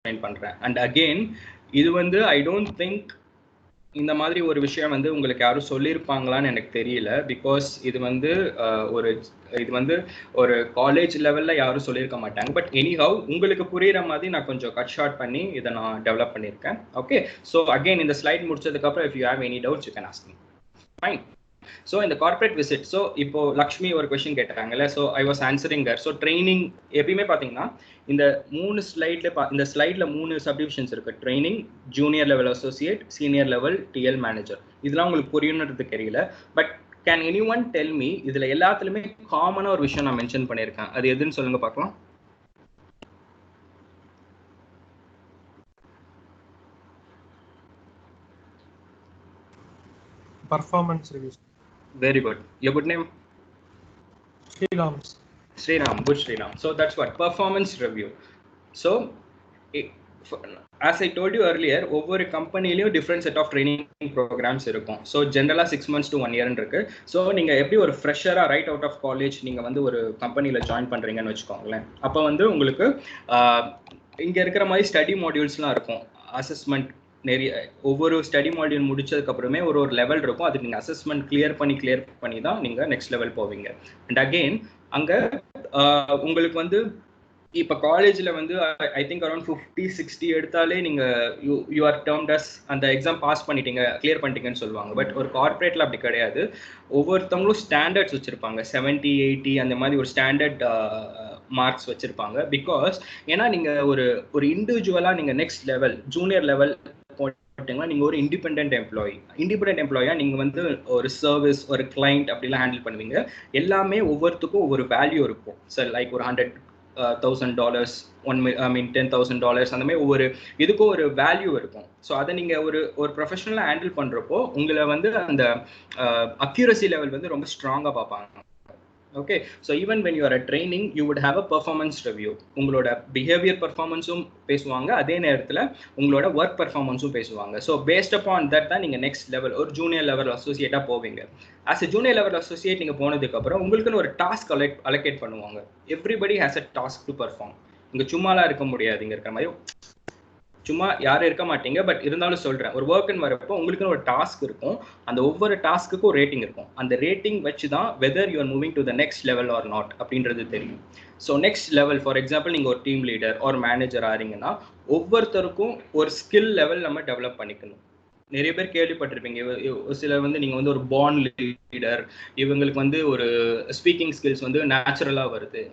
பண்றேன். And again இது வந்து ஐ டோன்ட் திங்க் இந்த மாதிரி ஒரு விஷயம் வந்து உங்களுக்கு யாரும் சொல்லியிருப்பாங்களான்னு எனக்கு தெரியல. பிகாஸ் இது வந்து ஒரு காலேஜ் லெவல்ல யாரும் சொல்லியிருக்க மாட்டாங்க. பட் எனிஹவ் உங்களுக்கு புரியுற மாதிரி நான் கொஞ்சம் கட் ஷார்ட் பண்ணி இதை நான் டெவலப் பண்ணியிருக்கேன். ஓகே, ஸோ அகெயின் இந்த ஸ்லைட் முடிச்சதுக்கப்புறம் if you have any doubts you can ask me. Fine. So இந்த கார்பரேட் விசிட், ஸோ இப்போ லக்ஷ்மி ஒரு கொஸ்டின் கேட்டாங்கல்ல, so I was answering there. So training எப்பயுமே பார்த்தீங்கன்னா இந்த 3 இந்த ஸ்லைட்ல 3 சப்டிவிஷன்ஸ் இருக்கு. Training, junior level associate, senior level TL manager. இதெல்லாம் உங்களுக்கு புரியணுன்றது தெரியல. But can any one tell me இதுல எல்லாத்துலயுமே காமனா ஒரு விஷயம் நான் மென்ஷன் பண்ணியிருக்கேன், அது எதுன்னு சொல்லுங்க பார்க்கலாம். Performance review. Very good. Your good name? Sriram. Sriram, good Sriram. So that's what performance review. So as I told you earlier, ஒவ்வொரு கம்பெனிலையும் different set of training programmes இருக்கும். ஸோ ஜென்ரலாக 6 months to 1 year இருக்கு. So நீங்கள் எப்படி ஒரு ஃப்ரெஷராக right out of college நீங்கள் வந்து ஒரு கம்பெனியில் ஜாயின் பண்ணுறீங்கன்னு வச்சுக்கோங்களேன். அப்போ வந்து உங்களுக்கு இங்கே இருக்கிற மாதிரி ஸ்டடி மாடியூல்ஸ்லாம் இருக்கும். அசஸ்மெண்ட் நிறைய, ஒவ்வொரு ஸ்டடி மாடியூல் முடிச்சதுக்கு அப்புறமே ஒரு லெவல் இருக்கும். அதுக்கு நீங்கள் அசஸ்மெண்ட் கிளியர் பண்ணி தான் நீங்கள் நெக்ஸ்ட் லெவல் போவீங்க. அண்ட் அகெயின் அங்கே உங்களுக்கு வந்து இப்போ காலேஜில் வந்து ஐ திங்க் அரௌண்ட் 50-60 எடுத்தாலே நீங்கள் யூ ஆர் டேர்ம்ட் அஸ் அந்த எக்ஸாம் பாஸ் பண்ணிட்டீங்க, கிளியர் பண்ணிட்டீங்கன்னு சொல்லுவாங்க. பட் ஒரு கார்பரேட்டில் அப்படி கிடையாது. ஒவ்வொருத்தவங்களும் ஸ்டாண்டர்ட்ஸ் வச்சுருப்பாங்க. 70-80 அந்த மாதிரி ஒரு ஸ்டாண்டர்ட் மார்க்ஸ் வச்சுருப்பாங்க. பிகாஸ் ஏன்னா நீங்கள் ஒரு இண்டிவிஜுவலாக நீங்கள் நெக்ஸ்ட் லெவல் ஜூனியர் லெவல் போட்டிங்கன்னா நீங்கள் ஒரு இண்டிபெண்ட் எம்ப்ளாயா நீங்கள் வந்து ஒரு சர்வீஸ், ஒரு கிளைண்ட் அப்படிலாம் ஹேண்டில் பண்ணுவீங்க. எல்லாமே ஒவ்வொருத்துக்கும் ஒவ்வொரு வேல்யூ இருக்கும். சார் லைக் ஒரு $100,000, $10,000 அந்த மாதிரி ஒவ்வொரு இதுக்கும் ஒரு வேல்யூ இருக்கும். ஸோ அதை நீங்கள் ஒரு ப்ரொஃபஷனலாக ஹேண்டில் பண்ணுறப்போ உங்களை வந்து அந்த அக்யூரசி லெவல் வந்து ரொம்ப ஸ்ட்ராங்காக பார்ப்பாங்க. Okay, so even when you are training you would have a performance review. உங்களோட பிஹேவியர் பர்ஃபார்மன்ஸும் பேசுவாங்க, அதே நேரத்தில் உங்களோட ஒர்க் பர்ஃபார்மன்ஸும் பேசுவாங்க. ஸோ பேஸ்ட் அப்பான் தட் தான் நீங்கள் நெக்ஸ்ட் லெவல் ஒரு ஜூனியர் லெவல் அசோசியேட்டாக போவீங்க. As a junior level associate நீங்கள் போனதுக்கப்புறம் உங்களுக்குன்னு ஒரு டாஸ்க் அலோகேட் பண்ணுவாங்க. Everybody has a task to perform. இங்கே சும்மாலாம் இருக்க முடியாது. இங்கே இருக்கிற மாதிரி சும்மா யாரும் இருக்க மாட்டீங்க. பட் இருந்தாலும் சொல்கிறேன், ஒரு ஒர்க்குன்னு வரப்போ உங்களுக்குன்னு ஒரு டாஸ்க் இருக்கும். அந்த ஒவ்வொரு டாஸ்க்குக்கும் ஒரு ரேட்டிங் இருக்கும். அந்த ரேட்டிங் வச்சு தான் whether you are moving to the next level or not அப்படின்றது தெரியும். So next level for example நீங்கள் ஒரு டீம் லீடர் ஒரு மேனேஜர் ஆறீங்கன்னா ஒவ்வொருத்தருக்கும் ஒரு ஸ்கில் லெவல் நம்ம டெவலப் பண்ணிக்கணும். நிறைய பேர் கேள்விப்பட்டிருப்பீங்க, சிலர் வந்து நீங்கள் வந்து ஒரு பார்ன் லீடர், இவங்களுக்கு வந்து ஒரு ஸ்பீக்கிங் ஸ்கில்ஸ் வந்து நேச்சுரலாக வருது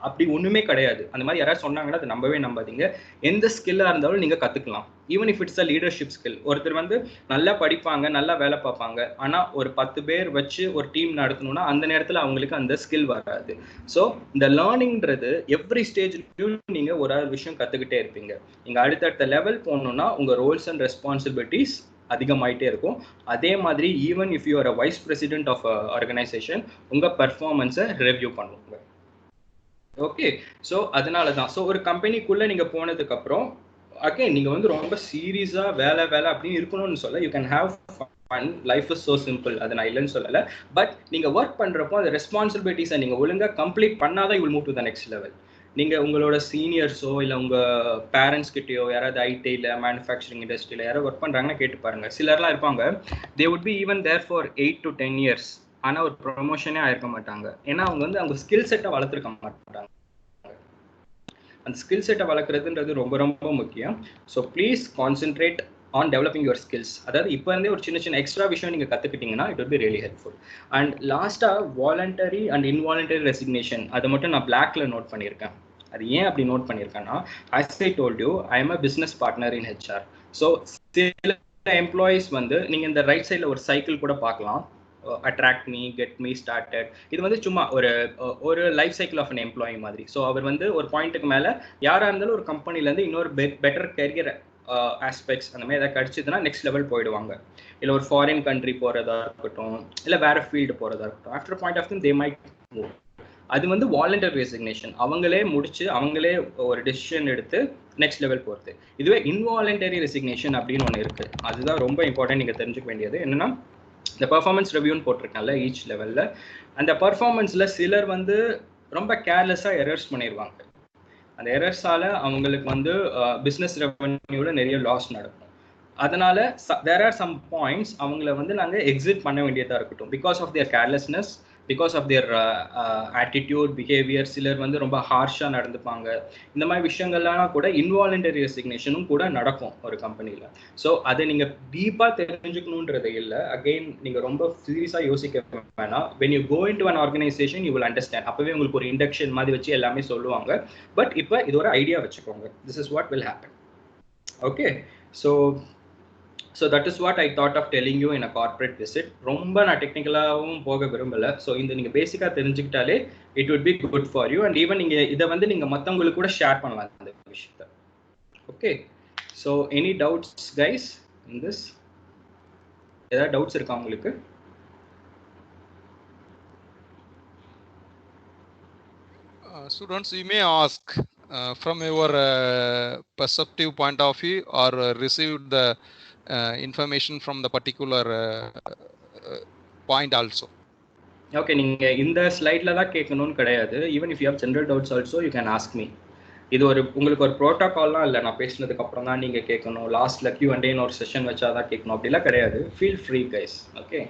அப்படி ஒன்றுமே கிடையாது. அந்த மாதிரி யாராவது சொன்னாங்கன்னா அதை நம்பாதீங்க. எந்த ஸ்கில்லாக இருந்தாலும் நீங்கள் கற்றுக்கலாம். Even if it's a leadership skill. ஒருத்தர் வந்து நல்லா படிப்பாங்க, நல்லா வேலை பார்ப்பாங்க, ஆனால் ஒரு 10 பேர் வச்சு ஒரு டீம் நடத்தணும்னா அந்த நேரத்தில் அவங்களுக்கு அந்த ஸ்கில் வராது. ஸோ இந்த லேர்னிங்கிறது எவ்ரி ஸ்டேஜ்லையும் நீங்கள் ஒரு விஷயம் கற்றுக்கிட்டே இருப்பீங்க. நீங்கள் அடுத்தடுத்த லெவல் போகணுன்னா உங்கள் ரோல்ஸ் அண்ட் ரெஸ்பான்சிபிலிட்டிஸ் அதிகமாயிட்டே இருக்கும். அதே மாதிரி even if you are a vice president of organisation உங்கள் பர்ஃபார்மன்ஸை ரிவ்யூ பண்ணுவாங்க. ஓகே, ஸோ அதனால தான். ஸோ ஒரு கம்பெனிக்குள்ளே நீங்கள் போனதுக்கப்புறம் அகெயின் நீங்கள் வந்து ரொம்ப சீரியஸாக வேலை அப்படின்னு இருக்கணும்னு சொல்ல, you can have fun. Life is so simple, அதை நான் இல்லைன்னு சொல்லலை. பட் நீங்கள் ஒர்க் பண்ணுறப்போ அந்த ரெஸ்பான்சிபிலிட்டிஸை நீங்கள் ஒழுங்காக கம்ப்ளீட் பண்ணாதான் you will move to the next level. நீங்கள் உங்களோட சீனியர்ஸோ இல்லை உங்கள் பேரண்ட்ஸ் கிட்டேயோ யாராவது ஐடியில் மேனுஃபேக்சரிங் இண்டஸ்ட்ரியில் யாராவது ஒர்க் பண்ணுறாங்கன்னா கேட்டு பாருங்கள். சிலர்லாம் இருப்பாங்க, they would be even there for 8 to 10 years, ஆனால் ஒரு ப்ரொமோஷனே ஆயிருக்க மாட்டாங்க. ஏன்னா அவங்க வந்து அவங்க ஸ்கில் செட்டை வளர்த்துருக்க மாட்டாங்க. அந்த ஸ்கில் செட்டை வளர்க்குறதுன்றது ரொம்ப ரொம்ப முக்கியம். So please concentrate on developing your skills. அதாவது இப்போ இருந்தே ஒரு சின்ன எக்ஸ்ட்ரா விஷயம் நீங்கள் கற்றுக்கிட்டீங்கன்னா it will be really helpful. And லாஸ்ட்டாக வாலண்டரி அண்ட் இன்வாலண்டரி ரெசிக்னேஷன், அதை மட்டும் நான் பிளாக்ல நோட் பண்ணியிருக்கேன். அது ஏன் அப்படி நோட் பண்ணியிருக்கேன்னா, as I told you, I am a business partner in HR. So சில எம்ப்ளாயீஸ் வந்து நீங்கள் இந்த ரைட் சைடில் ஒரு சைக்கிள் கூட பார்க்கலாம், attract me, get me started. இது வந்து சும்மா ஒரு life cycle of an employee மாதிரி. ஸோ அவர் வந்து ஒரு பாயிண்ட்டுக்கு மேலே யாராக இருந்தாலும் ஒரு கம்பெனிலேருந்து இன்னொரு பெட்டர் கரியர் ஆஸ்பெக்ட்ஸ் அந்த மாதிரி ஏதாவது கிடச்சிதுன்னா நெக்ஸ்ட் லெவல் போயிடுவாங்க. இல்லை ஒரு ஃபாரின் கண்ட்ரி போகிறதா இருக்கட்டும், இல்லை வேறு ஃபீல்டு போகிறதா இருக்கட்டும், after point of time they might move. அது வந்து வாலண்டரி ரெசிக்னேஷன். அவங்களே முடிச்சு அவங்களே ஒரு டெசிஷன் எடுத்து நெக்ஸ்ட் லெவல் போகிறது. இதுவே இன்வாலண்டரி ரெசிக்னேஷன் அப்படின்னு ஒன்று இருக்குது. அதுதான் ரொம்ப இம்பார்ட்டன்ட் நீங்கள் தெரிஞ்சுக்க வேண்டியது. என்னென்னா, இந்த பர்ஃபார்மன்ஸ் ரிவ்யூன்னு போட்டிருக்காங்கல்ல ஈச் லெவலில், அந்த பர்ஃபார்மன்ஸில் சிலர் வந்து ரொம்ப கேர்லெஸ்ஸாக எரர்ஸ் பண்ணிடுவாங்க. அந்த எரர்ஸால அவங்களுக்கு வந்து பிஸ்னஸ் ரெவன்யூல நிறைய லாஸ் நடக்கும். அதனால there are some points அவங்கள வந்து நாங்க எக்ஸிட் பண்ண வேண்டியதா இருக்கட்டும் because of their carelessness, because of their attitude, behaviour. சிலர் வந்து ரொம்ப ஹார்ஷாக நடந்துப்பாங்க. இந்த மாதிரி விஷயங்கள்லாம் கூட இன்வாலண்டரி ரெசிக்னேஷனும் கூட நடக்கும் ஒரு கம்பெனியில். ஸோ அதை நீங்கள் டீப்பாக தெரிஞ்சுக்கணுன்றது இல்லை. அகெயின் நீங்கள் ரொம்ப சீரியஸாக யோசிக்க வேணாம். when you go into an organization you will understand. அப்போவே உங்களுக்கு ஒரு இண்டக்ஷன் மாதிரி வச்சு எல்லாமே சொல்லுவாங்க. பட் இப்போ இது ஒரு ஐடியா வச்சுக்கோங்க. this is what will happen. Okay, so that is what I thought of telling you in a corporate visit. ரொம்ப நான் டெக்னிக்கலாகவும் போக விரும்பல. ஸோ இந்த நீங்கள் பேசிக்காக தெரிஞ்சுக்கிட்டாலே it would be good for you. And even நீங்கள் இதை வந்து நீங்கள் மற்றவங்களுக்கு கூட ஷேர் பண்ணலாம் இந்த விஷயத்தை. Okay, so any doubts guys in this? ஏதாவது டவுட்ஸ் இருக்கா உங்களுக்கு? Students, you may ask from your perceptive point of view or received the information from the particular point also. Okay, நீங்க இந்த ஸ்லைட்ல தான் கேட்கணும்னு கிடையாது. Even if you have general doubts also you can ask me. இது ஒரு உங்களுக்கு ஒரு ப்ரோட்டோகால்லாம் இல்லை, நான் பேசினதுக்கு அப்புறம் தான் நீங்க கேட்கணும், லாஸ்ட்ல Q&A ஒரு செஷன் வச்சாதான் கேட்கணும் அப்படிலாம் கிடையாது. Feel free guys. Okay,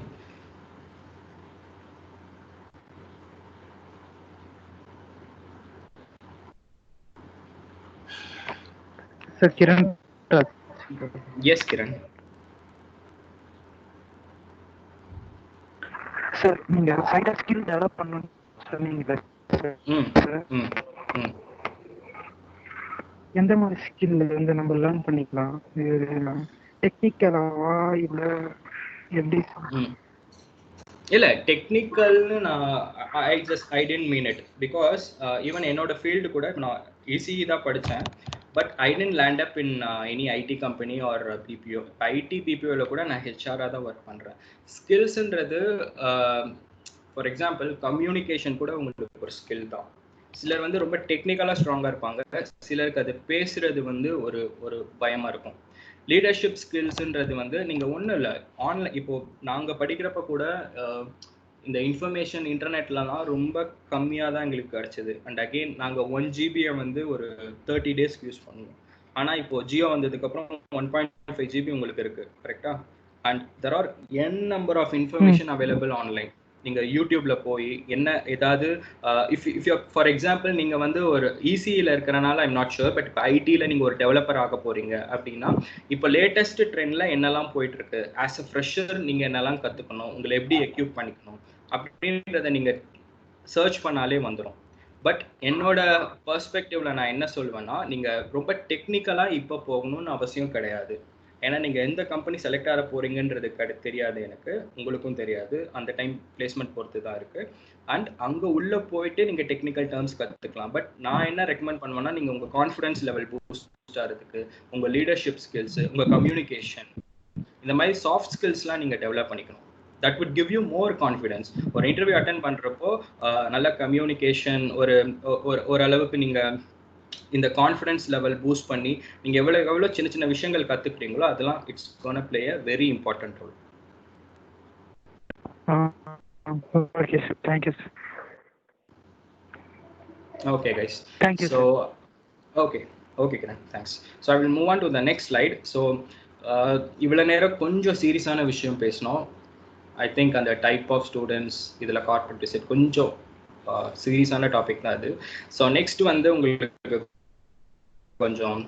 Sir, Kiran. Yes, Kiran. Sir, நீங்க சைட் ஸ்கில் டெவலப் பண்ணனும் சொன்னீங்க. எந்த மாதிரி ஸ்கில் வந்து நம்ம லேர்ன் பண்ணிக்கலாம்? டெக்னிக்கலாவா இல்ல எப்படி? இல்ல டெக்னிக்கல்னு நான் I didn't mean it because even என்னோட ஃபீல்டு கூட நான் ECE தான் படித்தேன். But I didn't land up in any IT company or BPO. IT பிபிஓவில் கூட நான் ஹெச்ஆராக தான் ஒர்க் பண்ணுறேன். ஸ்கில்ஸுன்றது ஃபார் எக்ஸாம்பிள் கம்யூனிகேஷன் கூட உங்களுக்கு ஒரு ஸ்கில் தான். சிலர் வந்து ரொம்ப டெக்னிக்கலாக ஸ்ட்ராங்காக இருப்பாங்க, சிலருக்கு அது பேசுறது வந்து ஒரு ஒரு பயமாக இருக்கும். லீடர்ஷிப் ஸ்கில்ஸுன்றது வந்து நீங்கள் ஒன்றும் இல்லை, ஆன்லைன் இப்போது நாங்கள் படிக்கிறப்ப கூட இந்த இன்ஃபர்மேஷன் இன்டர்நெட்லலாம் ரொம்ப கம்மியாக தான் எங்களுக்கு கிடச்சிது. அண்ட் அகெயின் நாங்கள் 1 GB வந்து ஒரு 30 டேஸ்க்கு யூஸ் பண்ணுவோம். ஆனால் இப்போது ஜியோ வந்ததுக்கப்புறம் 1.5 GB உங்களுக்கு இருக்குது, கரெக்டாக? And there are N number of information available online. நீங்கள் யூடியூப்ல போய் என்ன ஏதாவது இஃப் யூ ஃபார் எக்ஸாம்பிள் நீங்கள் வந்து ஒரு ECEல இருக்கிறனால ஐம் நாட் ஷுர், பட் இப்போ ஐடியில் நீங்கள் ஒரு டெவலப்பர் ஆக போகிறீங்க அப்படின்னா இப்போ லேட்டஸ்ட் ட்ரெண்டில் என்னெல்லாம் போயிட்டுருக்கு, ஆஸ் அ ஃப்ரெஷர் நீங்கள் என்னெல்லாம் கற்றுக்கணும், உங்களை எப்படி எக்யூப் பண்ணிக்கணும் அப்படின்றத நீங்கள் சர்ச் பண்ணாலே வந்துடும். பட் என்னோட பர்ஸ்பெக்டிவ்ல நான் என்ன சொல்லுவேன்னா, நீங்கள் ரொம்ப டெக்னிக்கலாக இப்போ போகணும்னு அவசியம் கிடையாது. ஏன்னா நீங்கள் எந்த கம்பெனி செலக்ட் ஆக போகிறீங்கன்றது தெரியாது எனக்கு, உங்களுக்கும் தெரியாது. அந்த டைம் பிளேஸ்மெண்ட் பொறுத்து தான் இருக்குது. அண்ட் அங்கே உள்ளே போயிட்டு நீங்கள் டெக்னிக்கல் டேர்ம்ஸ் கற்றுக்கலாம். பட் நான் என்ன ரெக்கமெண்ட் பண்ணுவேன்னா, நீங்கள் உங்கள் கான்ஃபிடன்ஸ் லெவல் பூஸ்ட் ஆகிறதுக்கு உங்கள் லீடர்ஷிப் ஸ்கில்ஸு, உங்கள் கம்யூனிகேஷன், இந்த மாதிரி சாஃப்ட் ஸ்கில்ஸ்லாம் நீங்கள் டெவலப் பண்ணிக்கணும். that would give you more confidence. ஒரு இன்டர்வியூ அட்டென்ட் பண்ணுறப்போ நல்ல கம்யூனிகேஷன், ஒரு அளவுக்கு நீங்கள் இந்த கான்ஃபிடன்ஸ் லெவல் பூஸ்ட் பண்ணி நீங்கள் எவ்வளோ சின்ன சின்ன விஷயங்கள் கற்றுக்கிட்டீங்களோ அதெல்லாம் it's gonna play a very important role. Okay, sir. Thank you, sir. Okay, guys. Thank you. So, okay, Kiran. Thanks. So I will move on to the next slide. So, இவ்வளோ நேரம் கொஞ்சம் சீரியஸான விஷயம் பேசணும். ஐ திங்க் அந்த type of students இதில் corporate visit கொஞ்சம் சீரியஸான டாபிக் தான் அது. ஸோ நெக்ஸ்ட் வந்து உங்களுக்கு கொஞ்சம்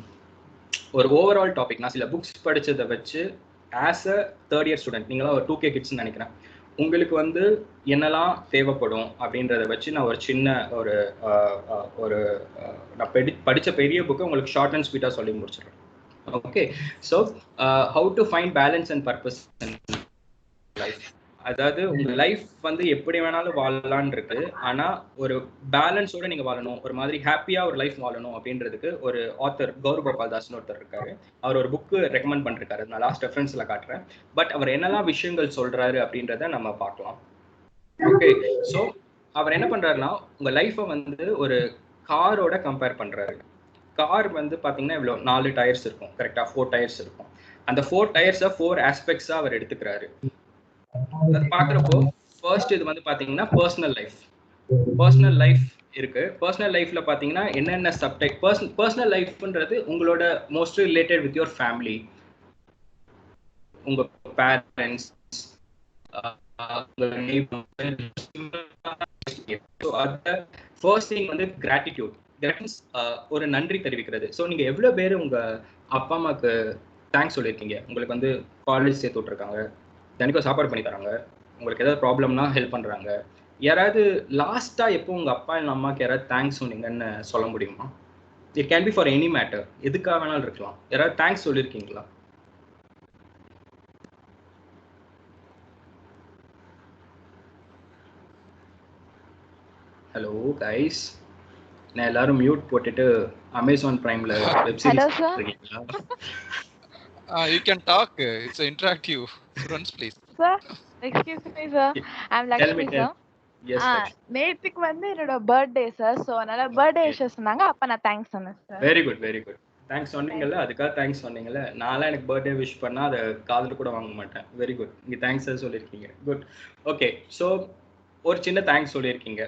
ஒரு ஓவரால் டாபிக், நான் சில புக்ஸ் படித்ததை வச்சு as a third year student, நீங்களாம் ஒரு 2K கிட்ஸ்ன்னு நினைக்கிறேன், உங்களுக்கு வந்து என்னெல்லாம் தேவைப்படும் அப்படின்றத வச்சு நான் ஒரு சின்ன ஒரு நான் படித்த பெரிய புக்கை உங்களுக்கு ஷார்ட் அண்ட் ஸ்வீட்டாக சொல்லி முடிச்சிடுறேன். Okay, so how to find balance and purpose in life. அதாவது உங்க லைஃப் வந்து எப்படி வேணாலும் வாழலான்னு இருக்கு, ஆனா ஒரு பேலன்ஸோட நீங்க வாழணும், ஒரு மாதிரி ஹாப்பியா ஒரு லைஃப் வாழணும் அப்படின்றதுக்கு ஒரு ஆத்தர் கௌரவ் கோபால் தாஸ்னு ஒருத்தர் இருக்காரு. அவர் ஒரு புக்கு ரெக்கமெண்ட் பண்ணிருக்காரு, நான் லாஸ்ட் ரெஃபரன்ஸ்ல காட்டுறேன். பட் அவர் என்னெல்லாம் விஷயங்கள் சொல்றாரு அப்படின்றத நம்ம பார்க்கலாம். ஓகே, ஸோ அவர் என்ன பண்றாருன்னா உங்க லைஃபை வந்து ஒரு காரோட கம்பேர் பண்றாரு. கார் வந்து பாத்தீங்கன்னா இவ்வளோ 4 டயர்ஸ் இருக்கும், கரெக்டா 4 டயர்ஸ் இருக்கும். அந்த 4 டயர்ஸை 4 ஆஸ்பெக்ட்ஸா அவர் எடுத்துக்கிறாரு. அது பாக்குறப்போ ஃபர்ஸ்ட் இது வந்து பாத்தீங்கன்னா பர்சனல் லைஃப் இருக்கு. பர்சனல் லைஃப்ல பாத்தீங்கன்னா என்னென்ன சப்டைப் பர்சனல் லைஃப்ன்றது உங்களோட most related with your family, உங்க பேரண்ட்ஸ், உங்க நெய்பர்ஸ். ஃபர்ஸ்ட் திங் வந்து கிராட்டிடியூட். ஒரு நன்றி தெரிவிக்கிறது. ஸோ நீங்க எவ்வளவு பேர் உங்க அப்பா அம்மாக்கு தேங்க்ஸ் சொல்லியிருக்கீங்க? உங்களுக்கு வந்து காலேஜ் சேர்த்து விட்டுருக்காங்க, தினைக்கும் சாப்பாடு பண்ணி தராங்க, உங்களுக்கு ஏதாவது ப்ராப்ளம்னா ஹெல்ப் பண்றாங்க. யாராவது லாஸ்டா எப்போ உங்க அப்பா இல்லை அம்மாக்கு யாராவது தேங்க்ஸ் சொன்னீங்கன்னு சொல்ல முடியுமா? It can be for any matter, எதுக்காக வேணாலும் இருக்கலாம். யாராவது தேங்க்ஸ் சொல்லியிருக்கீங்களா? ஹலோ கைஸ், நான் எல்லாரும் மியூட் போட்டுட்டு அமேசான் பிரைம்ல வெப் சீரிஸ் இருக்கீங்களா? You can talk. It's interactive. Students, please. Sir, excuse me, sir. I'm Lakshmi, sir. Yes, நேத்துக்கு வந்து என்னோட பர்த்டே சார். சோ அதனால பர்த்டே விஷஸ் சொன்னாங்க, அப்ப நான் தேங்க்ஸ் சொன்னேன் sir. Very good very good. Thanks சொன்னீங்கல்ல, அதுக்காக தேங்க்ஸ் சொன்னீங்கல்ல. நான்லாம் எனக்கு பர்த்டே விஷ் பண்ணா அதை காதுல கூட வாங்க மாட்டேன். வெரி குட், நீங்க தேங்க்ஸ் சொல்லியிருக்கீங்க. குட். ஓகே, ஸோ ஒரு சின்ன தேங்க்ஸ் சொல்லியிருக்கீங்க.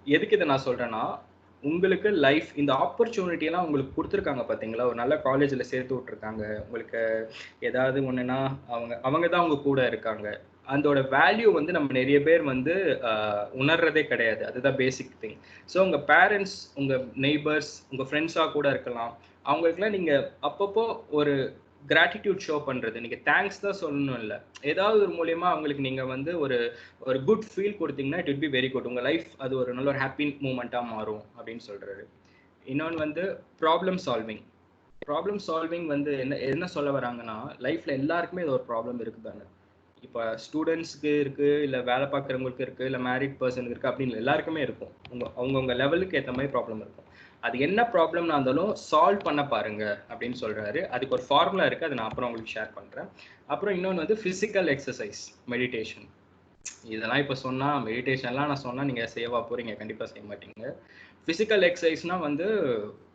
எதுக்கு இதை நான் சொல்றேன்னா, உங்களுக்கு லைஃப் இந்த ஆப்பர்ச்சுனிட்டியெல்லாம் உங்களுக்கு கொடுத்துருக்காங்க பார்த்தீங்களா? ஒரு நல்ல காலேஜில் சேர்த்து விட்ருக்காங்க. உங்களுக்கு ஏதாவது ஒன்றுனா அவங்க தான் உங்க கூட இருக்காங்க. அதோட வேல்யூ வந்து நம்ம நிறைய பேர் வந்து உணர்றதே கிடையாது. அதுதான் பேசிக் திங். ஸோ உங்கள் பேரண்ட்ஸ், உங்கள் நெய்பர்ஸ், உங்கள் ஃப்ரெண்ட்ஸாக கூட இருக்கலாம். அவங்களுக்குலாம் நீங்கள் அப்பப்போ ஒரு கிராட்டிடியூட் ஷோ பண்ணுறது, நீங்கள் தேங்க்ஸ் தான் சொல்லணும் இல்லை, ஏதாவது ஒரு மூலியமாக அவங்களுக்கு நீங்கள் வந்து ஒரு குட் ஃபீல் கொடுத்தீங்கன்னா it will be very good. உங்கள் லைஃப் அது ஒரு நல்ல ஒரு ஹாப்பி மூமெண்ட்டாக மாறும் அப்படின்னு சொல்கிறாரு. இன்னொன்று வந்து ப்ராப்ளம் சால்விங் வந்து என்ன சொல்ல வராங்கன்னா, லைஃப்பில் எல்லாருக்குமே இது ஒரு ப்ராப்ளம் இருக்குது தானே. இப்போ ஸ்டூடெண்ட்ஸ்க்கு இருக்குது, இல்லை வேலை பார்க்குறவங்களுக்கு இருக்குது, இல்லை மேரிட் பர்சனுக்கு இருக்குது, அப்படின்னு எல்லாருக்குமே இருக்கும். அவங்கவுங்க லெவலுக்கு ஏற்ற மாதிரி ப்ராப்ளம் இருக்கும். அது என்ன ப்ராப்ளம்னா இருந்தாலும் சால்வ் பண்ண பாருங்க அப்படின்னு சொல்றாரு. அதுக்கு ஒரு ஃபார்முலா இருக்கு, அதை நான் அப்புறம் உங்களுக்கு ஷேர் பண்றேன். அப்புறம் இன்னொன்று வந்து ஃபிசிக்கல் எக்ஸசைஸ், மெடிடேஷன். இதெல்லாம் இப்போ சொன்னா, மெடிடேஷன்லாம் நான் சொன்னா நீங்க செய்யவா போறீங்க? கண்டிப்பா செய்ய மாட்டீங்க. ஃபிசிக்கல் எக்ஸசைஸ்னா வந்து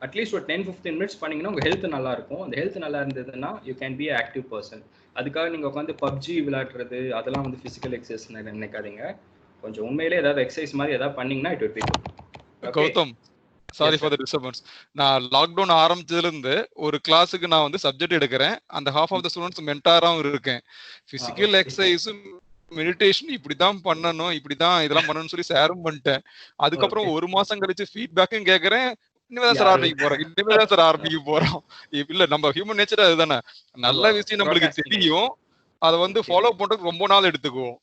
அட்லீஸ்ட் ஒரு 10-15 மினிட்ஸ் பண்ணீங்கன்னா உங்க ஹெல்த் நல்லா இருக்கும். அந்த ஹெல்த் நல்லா இருந்ததுன்னா you can be active person. அதுக்காக நீங்க உட்காந்து பப்ஜி விளையாடுறது அதெல்லாம் வந்து ஃபிசிக்கல் எக்ஸசைஸ் நினைக்காதீங்க. கொஞ்சம் உண்மையிலே ஏதாவது எக்ஸசைஸ் மாதிரி ஏதாவது பண்ணீங்கன்னா it will be good. Gautam, sorry for the disturbance. நான் லாக்டவுன் ஆரம்பிச்சதுல இருந்து ஒரு கிளாஸுக்கு நான் வந்து சப்ஜெக்ட் எடுக்கிறேன். அந்த ஹாஃப் ஆஃப் த ஸ்டூடெண்ட்ஸ் மென்டாராவும் இருக்கேன். பிசிக்கல் எக்ஸசைஸும் மெடிடேஷன் இப்படிதான் பண்ணணும், இப்படிதான் இதெல்லாம் பண்ணணும்னு சொல்லி ஷேரும் பண்ணிட்டேன். அதுக்கப்புறம் ஒரு மாசம் கழிச்சு ஃபீட்பேக்கும் கேட்கறேன். இனிமேதான் சார் ஆரம்பிக்க போறோம். இல்ல, நம்ம ஹியூமன் நேச்சர் அதுதானே. நல்ல விஷயம் நம்மளுக்கு தெரியும், அதை வந்து ஃபாலோ பண்றதுக்கு ரொம்ப நாள் எடுத்துக்குவோம்.